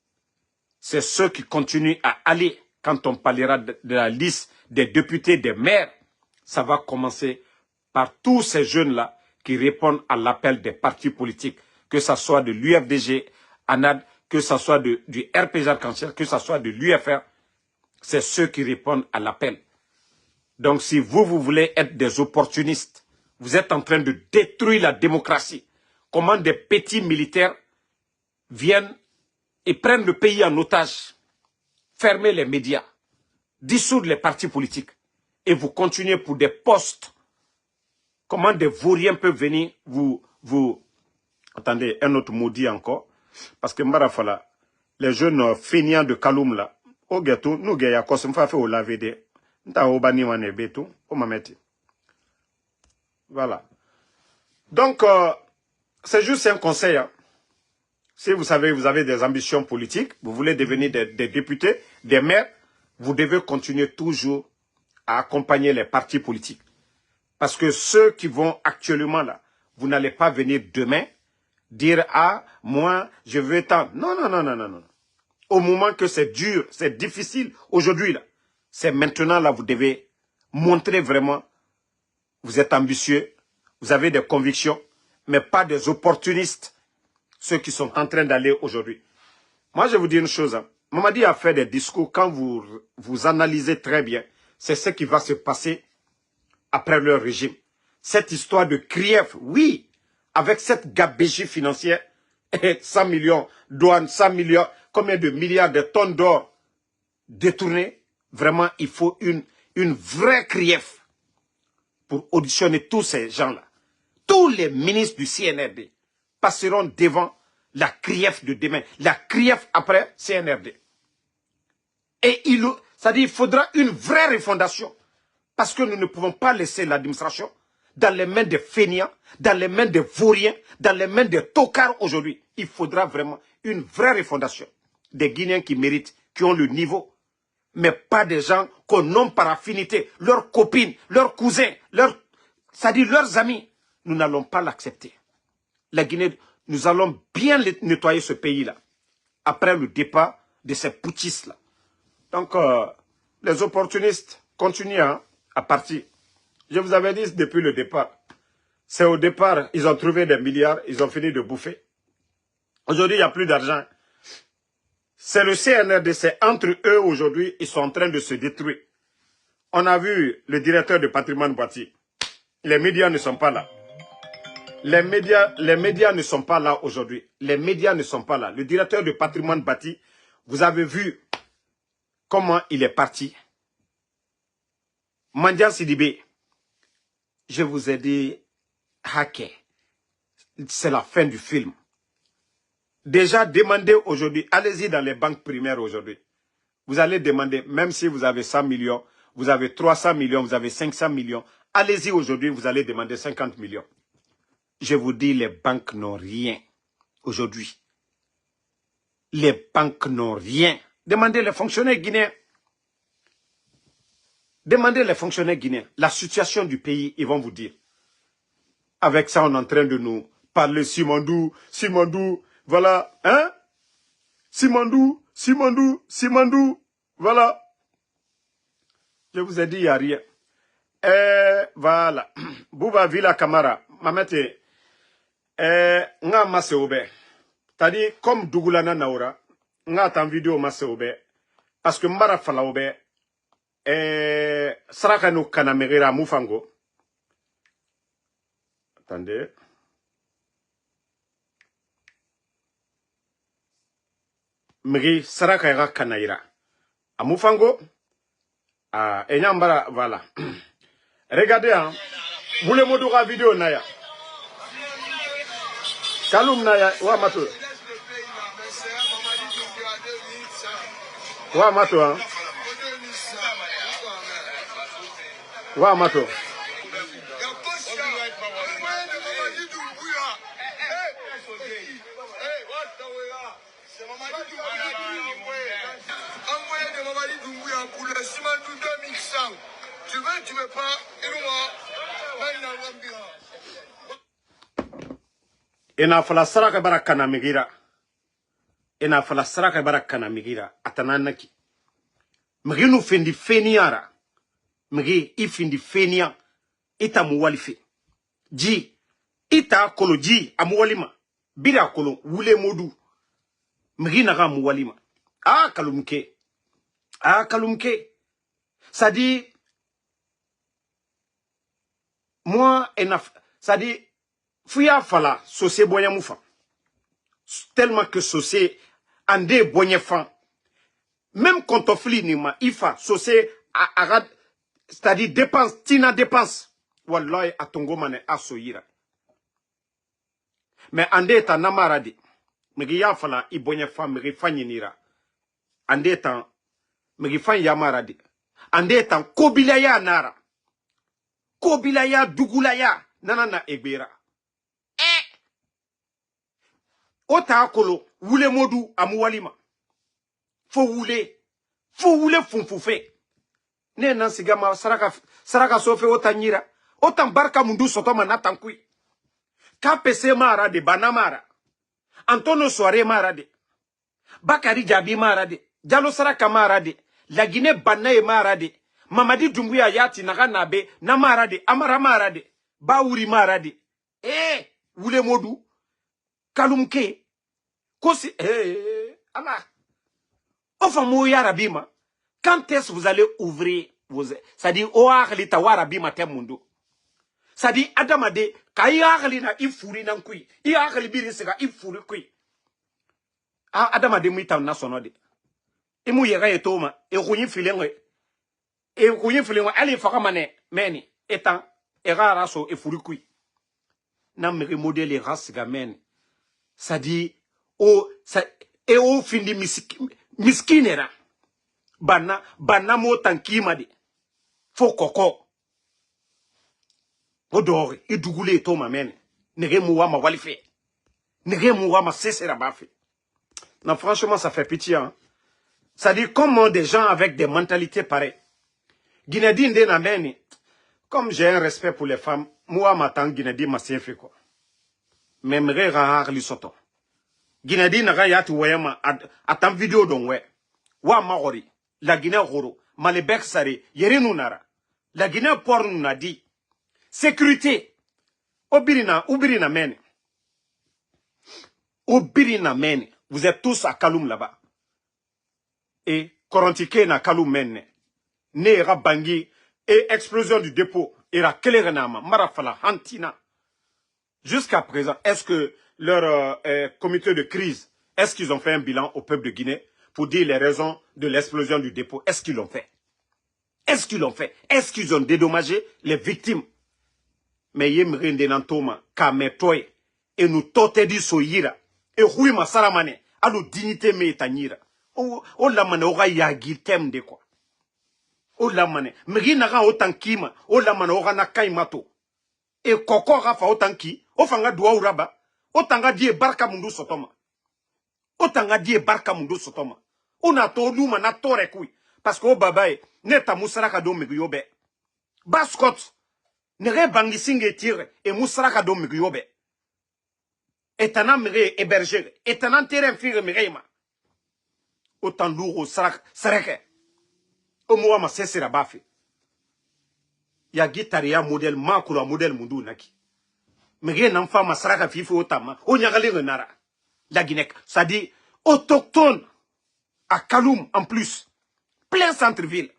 C'est ceux qui continuent à aller, quand on parlera de la liste des députés, des maires, ça va commencer par tous ces jeunes-là qui répondent à l'appel des partis politiques, que ce soit de l'UFDG, ANAD, que ce soit du RPG Arc-en-Ciel, que ce soit de l'UFR, c'est ceux qui répondent à l'appel. Donc si vous voulez être des opportunistes, vous êtes en train de détruire la démocratie. Comment des petits militaires viennent et prennent le pays en otage, fermer les médias, dissoudre les partis politiques, et vous continuez pour des postes. Comment des vauriens peuvent venir vous... Attendez, un autre maudit encore. Parce que les jeunes feignants de Kaloum là, au ghetto, nous gagnons, comme ça fait au laver Voilà. Donc, c'est juste un conseil. Hein. Si vous savez, vous avez des ambitions politiques, vous voulez devenir des députés, des maires, vous devez continuer toujours à accompagner les partis politiques. Parce que ceux qui vont actuellement là, vous n'allez pas venir demain dire « Ah, moi, je veux tant. » Non, non, non, non, non, non. Au moment que c'est dur, c'est difficile, aujourd'hui là, c'est maintenant là, vous devez montrer vraiment, vous êtes ambitieux, vous avez des convictions, mais pas des opportunistes. Ceux qui sont en train d'aller aujourd'hui. Moi, je vais vous dire une chose. Hein. Mamadi a fait des discours, quand vous analysez très bien, c'est ce qui va se passer après leur régime. Cette histoire de Krief, oui, avec cette gabegie financière, 100 millions douanes, 100 millions, combien de milliards de tonnes d'or détournés, vraiment, il faut une vraie Krief pour auditionner tous ces gens-là. Tous les ministres du CNRD passeront devant la CRIEF de demain. La CRIEF après CNRD. Et c'est-à-dire il faudra une vraie refondation. Parce que nous ne pouvons pas laisser l'administration dans les mains des fainéants, dans les mains des vauriens, dans les mains des tocards aujourd'hui. Il faudra vraiment une vraie refondation. Des Guinéens qui méritent, qui ont le niveau, mais pas des gens qu'on nomme par affinité, leurs copines, leurs cousins, c'est-à-dire leurs amis. Nous n'allons pas l'accepter. La Guinée, nous allons bien nettoyer ce pays-là, après le départ de ces putschistes-là. Donc, les opportunistes continuent hein, à partir. Je vous avais dit depuis le départ, c'est au départ, ils ont trouvé des milliards, ils ont fini de bouffer. Aujourd'hui, il n'y a plus d'argent. C'est le CNRD, c'est entre eux aujourd'hui, ils sont en train de se détruire. On a vu le directeur de patrimoine bâti. Les médias ne sont pas là. Les médias ne sont pas là aujourd'hui. Les médias ne sont pas là. Le directeur de patrimoine bâti, vous avez vu comment il est parti. Mandian Sidibé, je vous ai dit, hacker, c'est la fin du film. Déjà, demandez aujourd'hui, allez-y dans les banques primaires aujourd'hui. Vous allez demander, même si vous avez 100 millions, vous avez 300 millions, vous avez 500 millions, allez-y aujourd'hui, vous allez demander 50 millions. Je vous dis, les banques n'ont rien aujourd'hui. Les banques n'ont rien. Demandez les fonctionnaires guinéens. Demandez les fonctionnaires guinéens. La situation du pays, ils vont vous dire. Avec ça, on est en train de nous parler Simandou, Simandou, voilà, hein? Simandou, Simandou, Simandou, voilà. Je vous ai dit, il n'y a rien. Voilà. Bouba Villa Kamara, Mamete, nga masse obe. C'est-à-dire, comme Dougoulana Naora, nga tan vidéo masse obe. Parce que Mbara Fala obe, Saraka no Kanamera Mufango. Attendez. Mri Saraka ira Kanaira. Amufango. Enyambara, voilà. Regardez, hein. Vous le modura vidéo, Naya. Kaloum Naya, wa mato. Wa mato, hein. Wa mato. Tu veux, tu veux pas, Ena fala saraka bara kanamigira. Ena fala saraka bara kanamigira. Atananaki. Mgi nu fendi feniara. Mgi ifindi fenia. Ita muwalife. Ji. Ita kolo ji amuwalima. Bira kolo wule modu. Mgi naga muwalima. Ah kalumke. Ah kalumke. Ça dit, moi, ça dit, fouya fala, saucé boya moufa. Tellement que saucé, ande boye fan. Même quand on flit nima, ifa, saucé, arad, c'est-à-dire dépense, tina dépense. Wallahi, atongo mane asoyira. Mais ande ta namaradi. Megi ya fala, i boye fan, megi fanyi nira. Ande ta, megi fan yamaradi. ande tan kobilaya nara. Kobilaya dugulaya nanana egbera. Ota kolo wule modu amuwalima. Fo wule funfufe. Ne nan sigama saraka sofe ota nyira. Ota barka mundu sotoma natankui. KPC mara de banamara. Antonio Soare mara de. Bakari Jabi mara de. Diallo Saraka mara de. La Guinée Banaye mara de. Mamadi Doumbouya Yati Naga Nabe na mara de. Amara mara de. Baouri mara de. Wule modu. Kalumke. Kosi. Allah. Enfin, Mouya Rabima. Quand est-ce que vous allez ouvrir vos... C'est-à-dire, Oahli Tawarabima Temundo. C'est-à-dire, Adamade, Kayahli na ifuri nankui. Iahli birisega ifuri kui. Ah, Adamade Mita Nasonode. Et Mouyera et Thomas. Et Rouyin Filengue. Et Rouyin Filengue. Allez, Faramane. Meni. Étant. Et Raraso et Furukui. Namere modèle et race gamen. C'est-à-dire, et au fin de miskinera. Bana mo tankima de. Fo koko. Odore, et dougoulé to ma mène. Nere mouwa ma walife. Nere mouwa ma sesera bafe. Non, franchement, ça fait pitié, hein. Ça dit comment des gens avec des mentalités pareilles. Guinée de na mène. Comme j'ai un respect pour les femmes, moi m'attends Guinée ma fait quoi. Même rare li soto. Guinée na ga yatu wayama attend vidéo don we. Wa maori. La Guinée Roro, Malebek Sare, Yerinunara. La Guinée Porn n'a dit. Sécurité. Obirina mène. Obirina mène. Vous êtes tous à Kaloum là-bas. Et Korantike na Kaloum mène. Nera Bangui. Et explosion du dépôt. Era Kelerenama, Marafala, Hantina. Jusqu'à présent, est-ce que leur comité de crise, est-ce qu'ils ont fait un bilan au peuple de Guinée pour dire les raisons de l'explosion du dépôt? Est-ce qu'ils l'ont fait? Est-ce qu'ils l'ont fait? Est-ce qu'ils ont dédommagé les victimes? Mais yemrinde nantoma, kametoy, et nous totedi soyira, et hui masaramane, à nos dignité me tanira. O la mane ora yagi tem de quoi. O la mane, mri naga otankima, o la mane ora na kaimato. Et koko rafa otanki, ofanga dua uraba, otanga die barka mundu sotoma. Otanga die barka mundu sotoma. Ona to luma na tore kui. Parce que o babae, neta musaraka do miguyobe. Baskot, nere bangisinge tire, et musaraka do miguyobe. Etana mire héberger, etana terrain fire mireima. Autant lourd sareke. O moua ma sesera bafi. Ya gitaria modèle makura modèle mundu naki. Mire n'enfant ma saraka fifo otama, o nyagali renara. La Guinée, ça dit autochtone. À Kaloum, en plus. Plein centre-ville.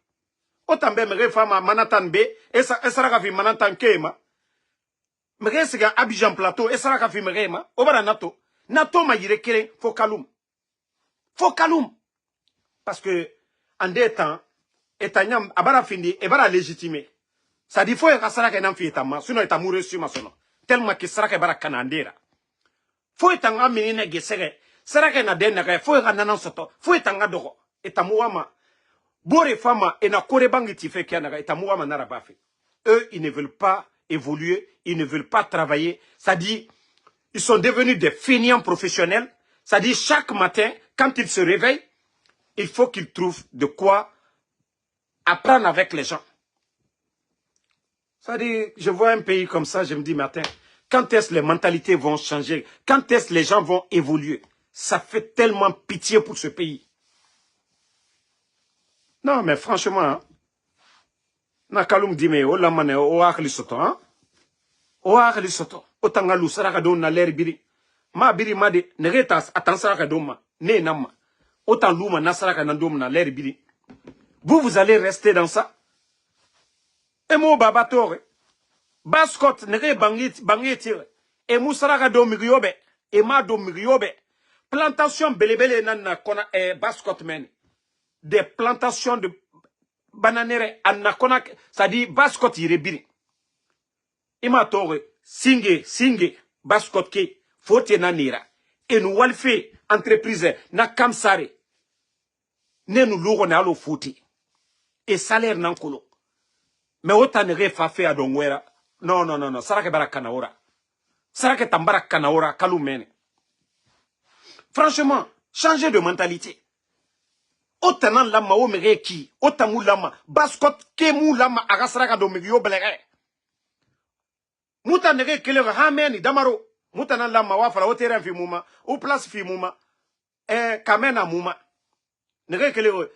Autant be mege fama Manatan B, et saraka fi Manatan Kema. Mege siga Abidjan Plateau, et saraka fi Merema, obara Nato. Nato ma yire kere, fo Kaloum. Fo Kaloum. Parce que, en des temps, etanyam, abara fini, et bara légitimé. Ça dit, faut que saraka n'en fi etama, sinon etamu reçu ma sono. Tellement que saraka bara kanandera. Faut etanga minine gesere. Saraka na denere, faut nanan soto, faut etanga doro. Etamuama. Bore fama, et na korebangi tife kianaga, etamuama narabafe. Eux, ils ne veulent pas évoluer, ils ne veulent pas travailler. Ça dit, ils sont devenus des fainéants professionnels. Ça dit, chaque matin, quand ils se réveillent, il faut qu'ils trouvent de quoi apprendre avec les gens. Ça dit, je vois un pays comme ça, je me dis, matin, quand est-ce que les mentalités vont changer? Quand est-ce que les gens vont évoluer? Ça fait tellement pitié pour ce pays. Non, mais franchement, hein, Nakaloum dit, mais oh la mane, oh akli soto, hein? Oh akli soto. Otangalu saraka don na l'air biri. Ma biri ma de, neretas atan saraka don ma, ne nama. Otan luma na saraka nandom na l'air biri. Vous allez rester dans ça? Et mo baba tore. Baskot nere bangi tire. Et mou saraka don migyobe. Et ma don migyobe. Plantation belebele nan kona baskot men. Des plantations de bananere anakona, ça dit baskot yirebiri. Ima tore singe baskot ke fote na nira. Et nous walfe entreprise na kamsare. Ne nous lourons à l'eau fouti. et salaire nankolo. Mais autant ne fa fait à Dongwera. Non, non, non, non. Sarake bara kanaora. Sarake tambara kanaora kaloumene. Franchement, changez de mentalité. Autant lama o mere ki, autant mou lama, baskot ke mou lama agasraka do megyo blere. Mouta nege kele hameni damaro. Mouta nan lama wafala o terrain fi mouma, ou place fi mouma, kamena mouma. Nege kele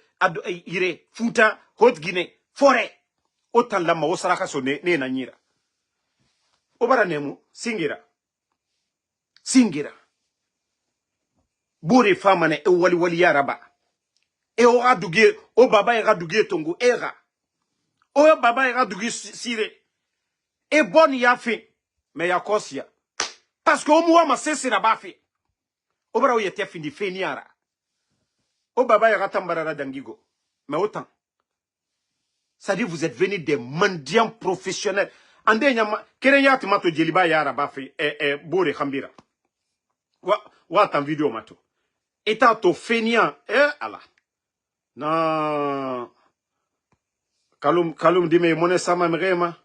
ire, Fouta, Haute-Guinée, forêt. Autant lama o saraka so ne nanyira. Obara nemu, singira. Singira. Bore famane e wali wali yaraba. E o raduge, o baba e raduge tongo, era. O baba e raduge sire. E bon ya fait, mais ya kosia. Parce que au moins ma cesse na ba fait. O bara o yete fini feniara. O baba e ratambara dangigo. Mais autant. Ça dit vous êtes venus des mendiants professionnels. Ande nyama kerenya timato jeliba yara ba fait bore khambira. Wa tan vidéo mato. Eta to fenian ala. Non. Kalum dime mone sama mrema.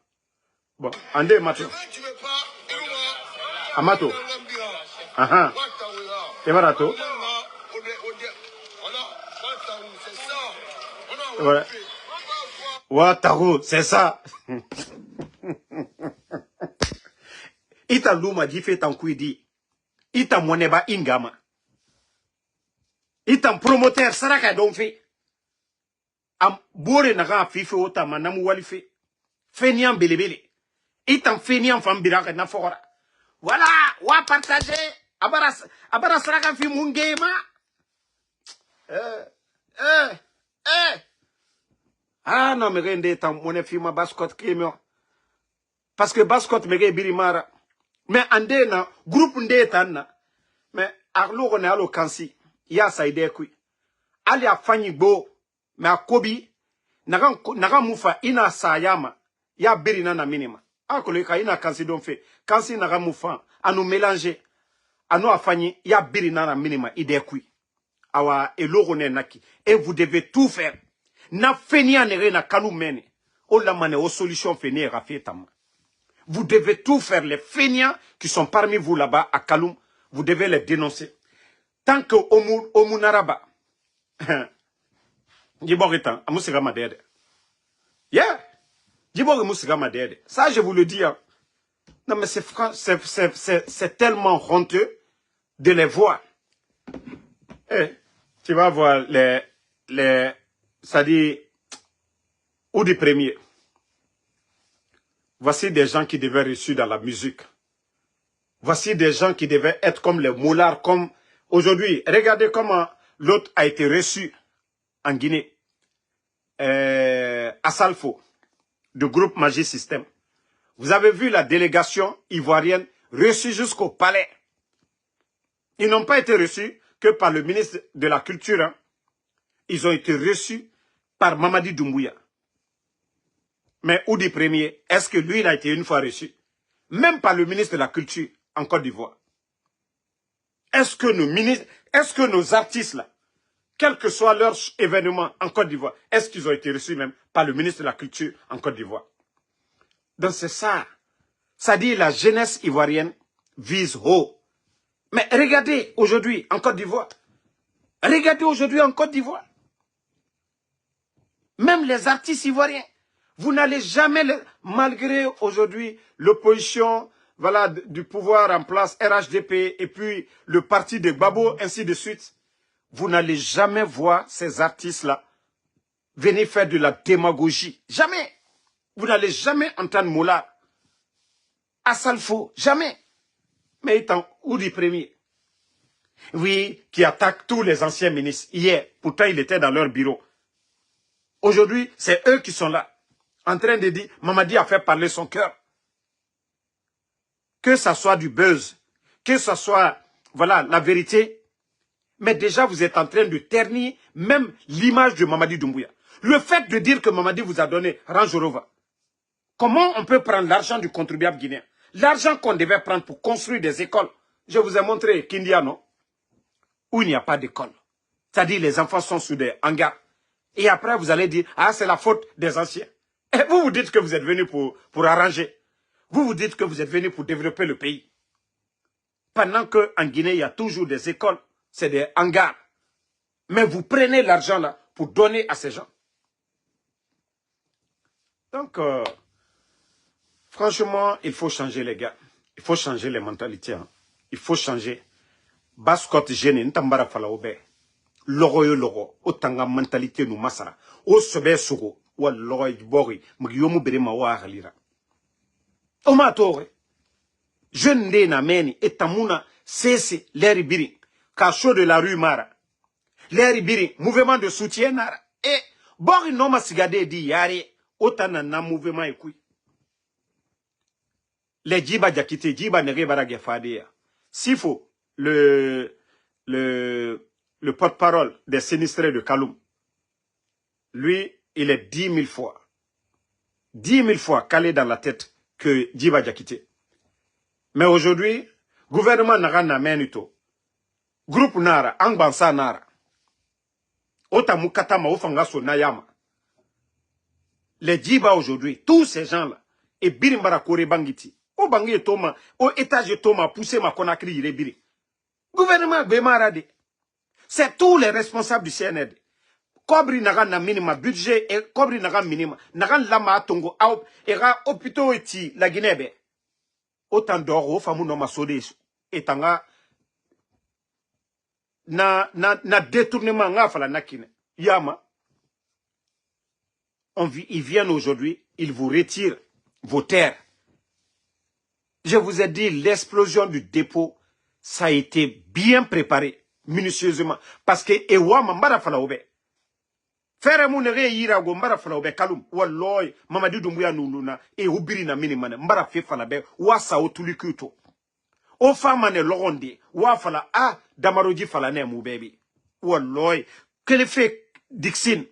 Bon, ande mato. Amato. Aha. Et barato. Voilà. Wataru, c'est ça. Ita luma di fait en kuidi. Ita moneba ingama. Ita promoteur saraka don fait. Am bore naga fifi ota manamu walife. Fenian belebele. Itam fenian fambiraka na fora. Voilà, wa partager. Abara saraka fi mungema. Ah non, mais rende tam mone fi ma baskot kemio. Parce que baskot mege birimara. Mais ande na groupe nde tanna. Mais arlo rone alo kansi. Ya saide kui. Ali afanyi bo. Mais a kobi. Naga mufa ina sayama. Ya birina na minima. Akoleka ina kansi don fe. Kansi naga mufa. A nous mélanger. A nous afanyi. Ya birina na minima. Ide kui. Awa elorone naki. Et vous devez tout faire. Na fenia nere na kalou mene. O la mane o solution fenia rafetama. Vous devez tout faire. Les feignants qui sont parmi vous là-bas à Kaloum, vous devez les dénoncer. Tant que Omunaraba, Djiboritan, Amusiga Madede. Yeah! Djibori Musiga Madede. Ça, je vous le dis. Hein. Non, mais c'est tellement honteux de les voir. Eh, tu vas voir ça dit, ou du premier. Voici des gens qui devaient reçus dans la musique. Voici des gens qui devaient être comme les moulards, comme aujourd'hui. Regardez comment l'autre a été reçu en Guinée. À Salfo, du groupe Magie System. Vous avez vu la délégation ivoirienne reçue jusqu'au palais. Ils n'ont pas été reçus que par le ministre de la Culture. Hein. Ils ont été reçus par Mamadi Doumbouya. Mais Oudi Premier, est-ce que lui, il a été une fois reçu? Même par le ministre de la Culture en Côte d'Ivoire. Est-ce que nos artistes là, quel que soit leur événement en Côte d'Ivoire, est-ce qu'ils ont été reçus même par le ministre de la Culture en Côte d'Ivoire? Donc c'est ça. Ça dit la jeunesse ivoirienne vise haut. Mais regardez aujourd'hui en Côte d'Ivoire. Regardez aujourd'hui en Côte d'Ivoire. Même les artistes ivoiriens. Vous n'allez jamais, malgré aujourd'hui l'opposition voilà, du pouvoir en place, RHDP, et puis le parti de Gbagbo, ainsi de suite, vous n'allez jamais voir ces artistes-là venir faire de la démagogie. Jamais. Vous n'allez jamais entendre Moula, Assalfo, jamais. Mais étant Oudi Premier, oui, qui attaque tous les anciens ministres. Hier, pourtant il était dans leur bureau. Aujourd'hui, c'est eux qui sont là. En train de dire, Mamadi a fait parler son cœur. Que ça soit du buzz, que ça soit, voilà, la vérité. Mais déjà, vous êtes en train de ternir même l'image de Mamadi Doumbouya. Le fait de dire que Mamadi vous a donné Rangerova. Comment on peut prendre l'argent du contribuable guinéen? L'argent qu'on devait prendre pour construire des écoles. Je vous ai montré Kindia, non? Où il n'y a pas d'école. C'est-à-dire les enfants sont sous des hangars. Et après, vous allez dire, ah, c'est la faute des anciens. Et vous vous dites que vous êtes venu pour arranger. Vous vous dites que vous êtes venu pour développer le pays. Pendant qu'en Guinée, il y a toujours des écoles, c'est des hangars. Mais vous prenez l'argent là pour donner à ces gens. Donc, franchement, il faut changer les gars. Il faut changer les mentalités. Hein. Il faut changer. Baskot gene, ntambara fala obe. Logo yo logo. Otanga mentalité nous masara. O sebe sogo. Wa logo bori. Mgiyomu berema wa halira. Oma tore. Jeune de na meni. Etamuna cesse l'air biri. Cacho de la rue Mara. L'air biri. Mouvement de soutien nara. Et bori noma sigade di yari. Otana na mouvement ekui. Les Djiba Diakité, Djiba Nere Baragefadea. S'il faut, le porte-parole des sinistrés de Kaloum, lui, il est 10 000 fois. 10 000 fois calé dans la tête que Djiba Diakité. Mais aujourd'hui, gouvernement Nara Namenito, groupe Nara, Angbansa Nara, Otamukatama Ofangaso Nayama. Les Djiba aujourd'hui, tous ces gens-là, et Birimbara Kore Bangiti, au bangi toma, au étage toma, poussé ma konakri irebiri. Gouvernement Bemarade. C'est tous les responsables du CNRD. Kobri naga na minima, budget et kobri naga minima. Naga lama tongo, era hôpitaux eti la Guinée. Autant d'or, famu no masode, etanga, na détournement, nga fala nakine. Yama. Ils viennent aujourd'hui, ils vous retirent vos terres. Je vous ai dit, l'explosion du dépôt, ça a été bien préparé, minutieusement. Parce que, ewa mambara falaobe. Fere munere yira go mbara falaobe kalum. Walloy, mamadi dumbuya nuluna, e ubiri na minimane, mbara fe falabe, wa sa otulikuto. O famane loronde, wa fala, ah, damaroji falane mu baby. Walloy, quel fait Dixin.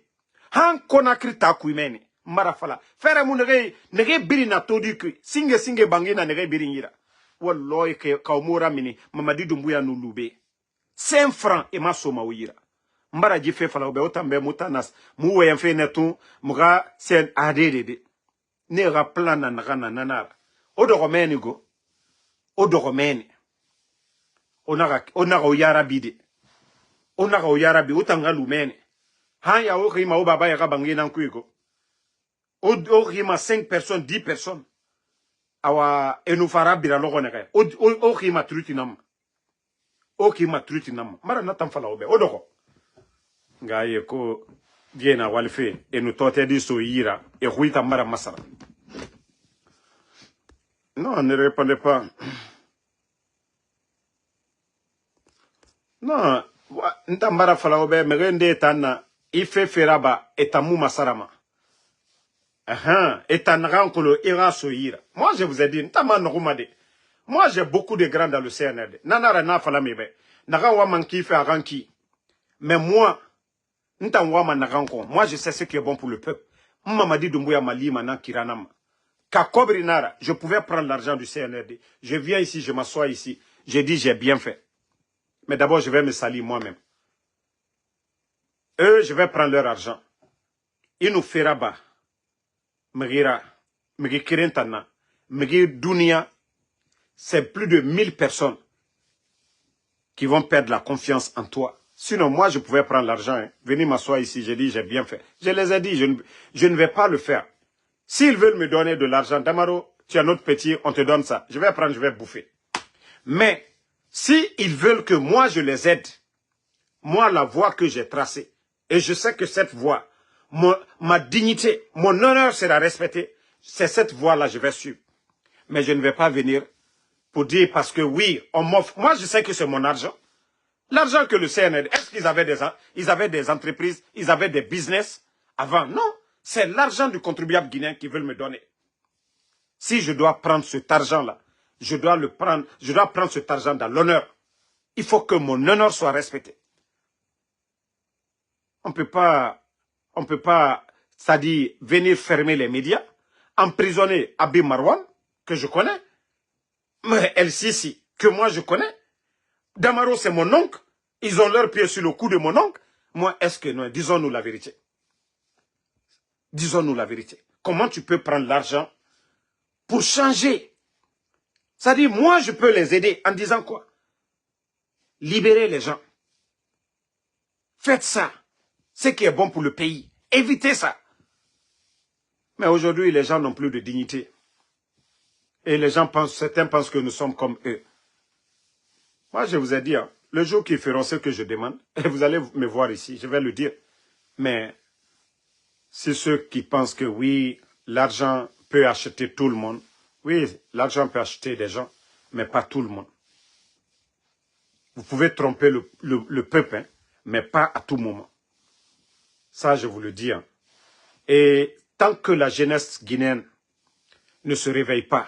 Han konakri takuimeni. Marafala. Fere mu nege biri na todi ki. Singe bangi na nege biri ngira. Walloy ke kaumura mini. Mamadi dumbuya nulube. 5 francs e masoma wira. Mbara jife fala ube otambe mutanas. Muwe yamfe netu. Mga sen adedede. Nega plana nagana nanara. Odoromeni go. Odoromeni. Onaga oyara bide. Onaga oyara bide. Otanga lumeni. Han ya orima o baba ya bangi nan kuiko. Orima 5 personnes, 10 personnes. Awa enufara bira logo nega. Orima trutinam. Orima trutinam. Mara natam fala obe. Odoko. Ngaye ko diena walfe enu tote di so yira e huita mara masara. Non, ne répondez pas. Non, ntambara fala obe merende tana ife feraba etamu masarama. Moi, je vous ai dit, moi, j'ai beaucoup de grands dans le CNRD. Mais moi, je sais ce qui est bon pour le peuple. Je pouvais prendre l'argent du CNRD. Je viens ici, je m'assois ici. Je dis, j'ai bien fait. Mais d'abord, je vais me salir moi-même. Eux, je vais prendre leur argent. Ils nous feront bas. Mgira Kirentana, Mgir Dunia, c'est plus de 1000 personnes qui vont perdre la confiance en toi. Sinon, moi, je pouvais prendre l'argent. Hein. Venir m'asseoir ici, j'ai dit, j'ai bien fait. Je les ai dit, je ne vais pas le faire. S'ils veulent me donner de l'argent, Damaro, tu as notre petit, on te donne ça. Je vais prendre, je vais bouffer. Mais, s'ils veulent que moi, je les aide, moi, la voie que j'ai tracée, et je sais que cette voie, ma dignité, mon honneur sera respecté. C'est cette voie-là que je vais suivre. Mais je ne vais pas venir pour dire parce que oui, on m'offre. Moi, je sais que c'est mon argent. L'argent que le CNRD, est-ce qu'ils avaient des entreprises, ils avaient des business avant? Non, c'est l'argent du contribuable guinéen qu'ils veulent me donner. Si je dois prendre cet argent-là, je dois prendre cet argent dans l'honneur. Il faut que mon honneur soit respecté. On ne peut pas, c'est-à-dire venir fermer les médias, emprisonner Abi Marwan, que je connais, mais El Sisi, que moi je connais. Damaro, c'est mon oncle. Ils ont leur pied sur le cou de mon oncle. Moi, est-ce que non? Disons-nous la vérité. Disons-nous la vérité. Comment tu peux prendre l'argent pour changer? C'est-à-dire, moi, je peux les aider en disant quoi? Libérez les gens. Faites ça. Ce qui est bon pour le pays. Évitez ça. Mais aujourd'hui, les gens n'ont plus de dignité. Et les gens pensent, certains pensent que nous sommes comme eux. Moi, je vous ai dit, hein, le jour qu'ils feront ce que je demande, et vous allez me voir ici, je vais le dire. Mais c'est ceux qui pensent que oui, l'argent peut acheter tout le monde. Oui, l'argent peut acheter des gens, mais pas tout le monde. Vous pouvez tromper le peuple, hein, mais pas à tout moment. Ça, je vous le dis. Hein. Et tant que la jeunesse guinéenne ne se réveille pas,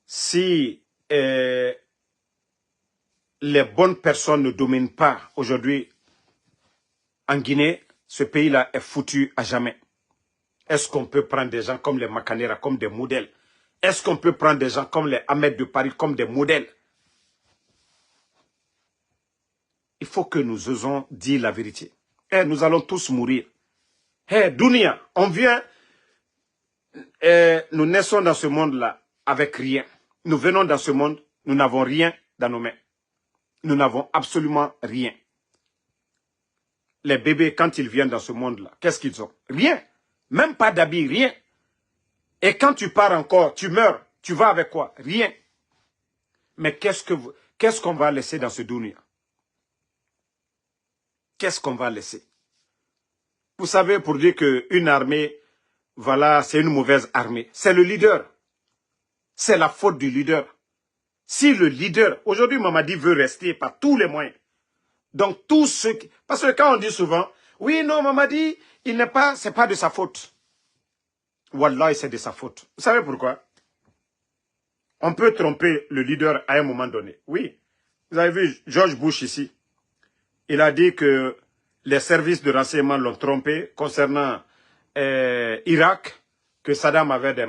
si les bonnes personnes ne dominent pas aujourd'hui en Guinée, ce pays-là est foutu à jamais. Est-ce qu'on peut prendre des gens comme les Makanera comme des modèles? Est-ce qu'on peut prendre des gens comme les Ahmed de Paris comme des modèles? Il faut que nous osons dire la vérité. Eh, nous allons tous mourir. Eh, Dunia, on vient, nous naissons dans ce monde-là avec rien. Nous venons dans ce monde, nous n'avons rien dans nos mains. Nous n'avons absolument rien. Les bébés, quand ils viennent dans ce monde-là, qu'est-ce qu'ils ont? Rien. Même pas d'habits, rien. Et quand tu pars encore, tu meurs, tu vas avec quoi? Rien. Mais qu'est-ce qu'on va laisser dans ce Dunia? Qu'est-ce qu'on va laisser? Vous savez, pour dire qu'une armée, voilà, c'est une mauvaise armée. C'est le leader. C'est la faute du leader. Si le leader, aujourd'hui Mamadi veut rester par tous les moyens. Donc tous ceux qui... Parce que quand on dit souvent, oui, non, Mamadi, c'est pas de sa faute. Wallah, c'est de sa faute. Vous savez pourquoi? On peut tromper le leader à un moment donné. Oui. Vous avez vu George Bush ici. Il a dit que les services de renseignement l'ont trompé concernant Irak, que Saddam avait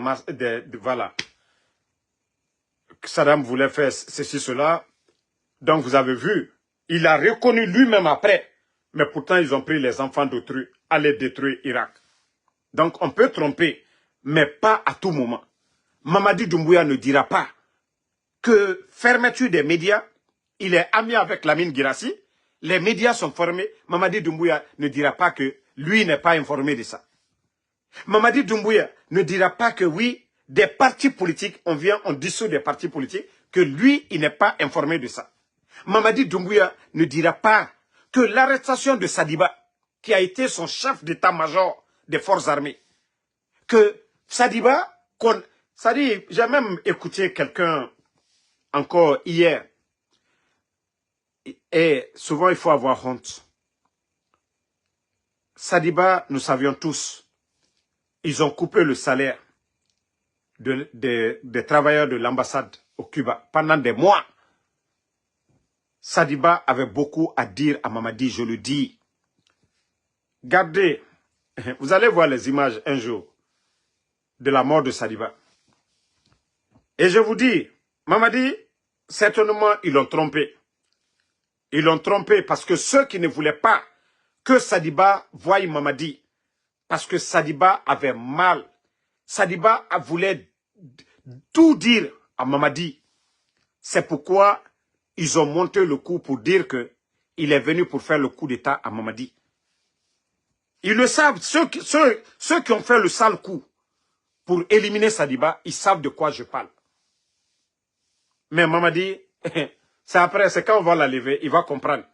voilà. Saddam voulait faire ceci, cela. Donc vous avez vu, il a reconnu lui-même après. Mais pourtant, ils ont pris les enfants d'autrui, aller détruire Irak. Donc on peut tromper, mais pas à tout moment. Mamadi Doumbouya ne dira pas que fermeture des médias, il est ami avec Lamine Guirassy, les médias sont formés, Mamadi Doumbouya ne dira pas que lui n'est pas informé de ça. Mamadi Doumbouya ne dira pas que oui, des partis politiques, on dissout des partis politiques, que lui, il n'est pas informé de ça. Mamadi Doumbouya ne dira pas que l'arrestation de Sadiba, qui a été son chef d'état-major des forces armées, que Sadiba, j'ai même écouté quelqu'un encore hier, et souvent il faut avoir honte. Sadiba, nous savions tous, ils ont coupé le salaire des travailleurs de l'ambassade au Cuba pendant des mois. Sadiba avait beaucoup à dire à Mamadi, je le dis. Gardez, vous allez voir les images un jour de la mort de Sadiba. Et je vous dis, Mamadi, certainement ils l'ont trompé. Ils l'ont trompé parce que ceux qui ne voulaient pas que Sadiba voie Mamadi, parce que Sadiba avait mal. Sadiba voulait tout dire à Mamadi. C'est pourquoi ils ont monté le coup pour dire qu'il est venu pour faire le coup d'État à Mamadi. Ils le savent, ceux qui ont fait le sale coup pour éliminer Sadiba, ils savent de quoi je parle. Mais Mamadi, c'est après, c'est quand on va la lever, il va comprendre.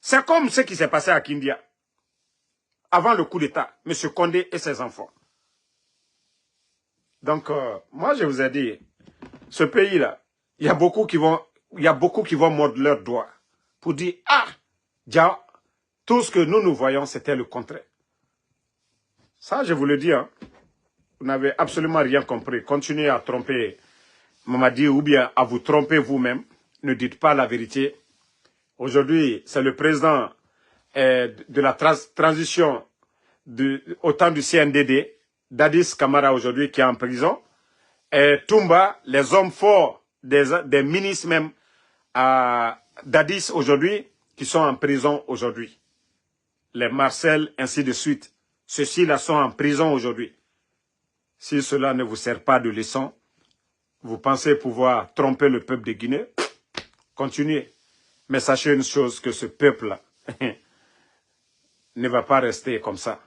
C'est comme ce qui s'est passé à Kindia. Avant le coup d'État, M. Condé et ses enfants. Donc, moi je vous ai dit, ce pays-là, il y a beaucoup qui vont mordre leurs doigts pour dire, ah, déjà, tout ce que nous voyons, c'était le contraire. Ça, je vous le dis, hein, vous n'avez absolument rien compris. Continuez à tromper Mamadi ou bien à vous tromper vous-même. Ne dites pas la vérité. Aujourd'hui, c'est le président de la transition au temps du CNDD, Dadis Camara aujourd'hui qui est en prison. Et Toumba, les hommes forts des ministres même à Dadis aujourd'hui qui sont en prison aujourd'hui. Les Marcel, ainsi de suite. Ceux-ci-là sont en prison aujourd'hui. Si cela ne vous sert pas de leçon, vous pensez pouvoir tromper le peuple de Guinée? Continuez. Mais sachez une chose, que ce peuple-là ne va pas rester comme ça.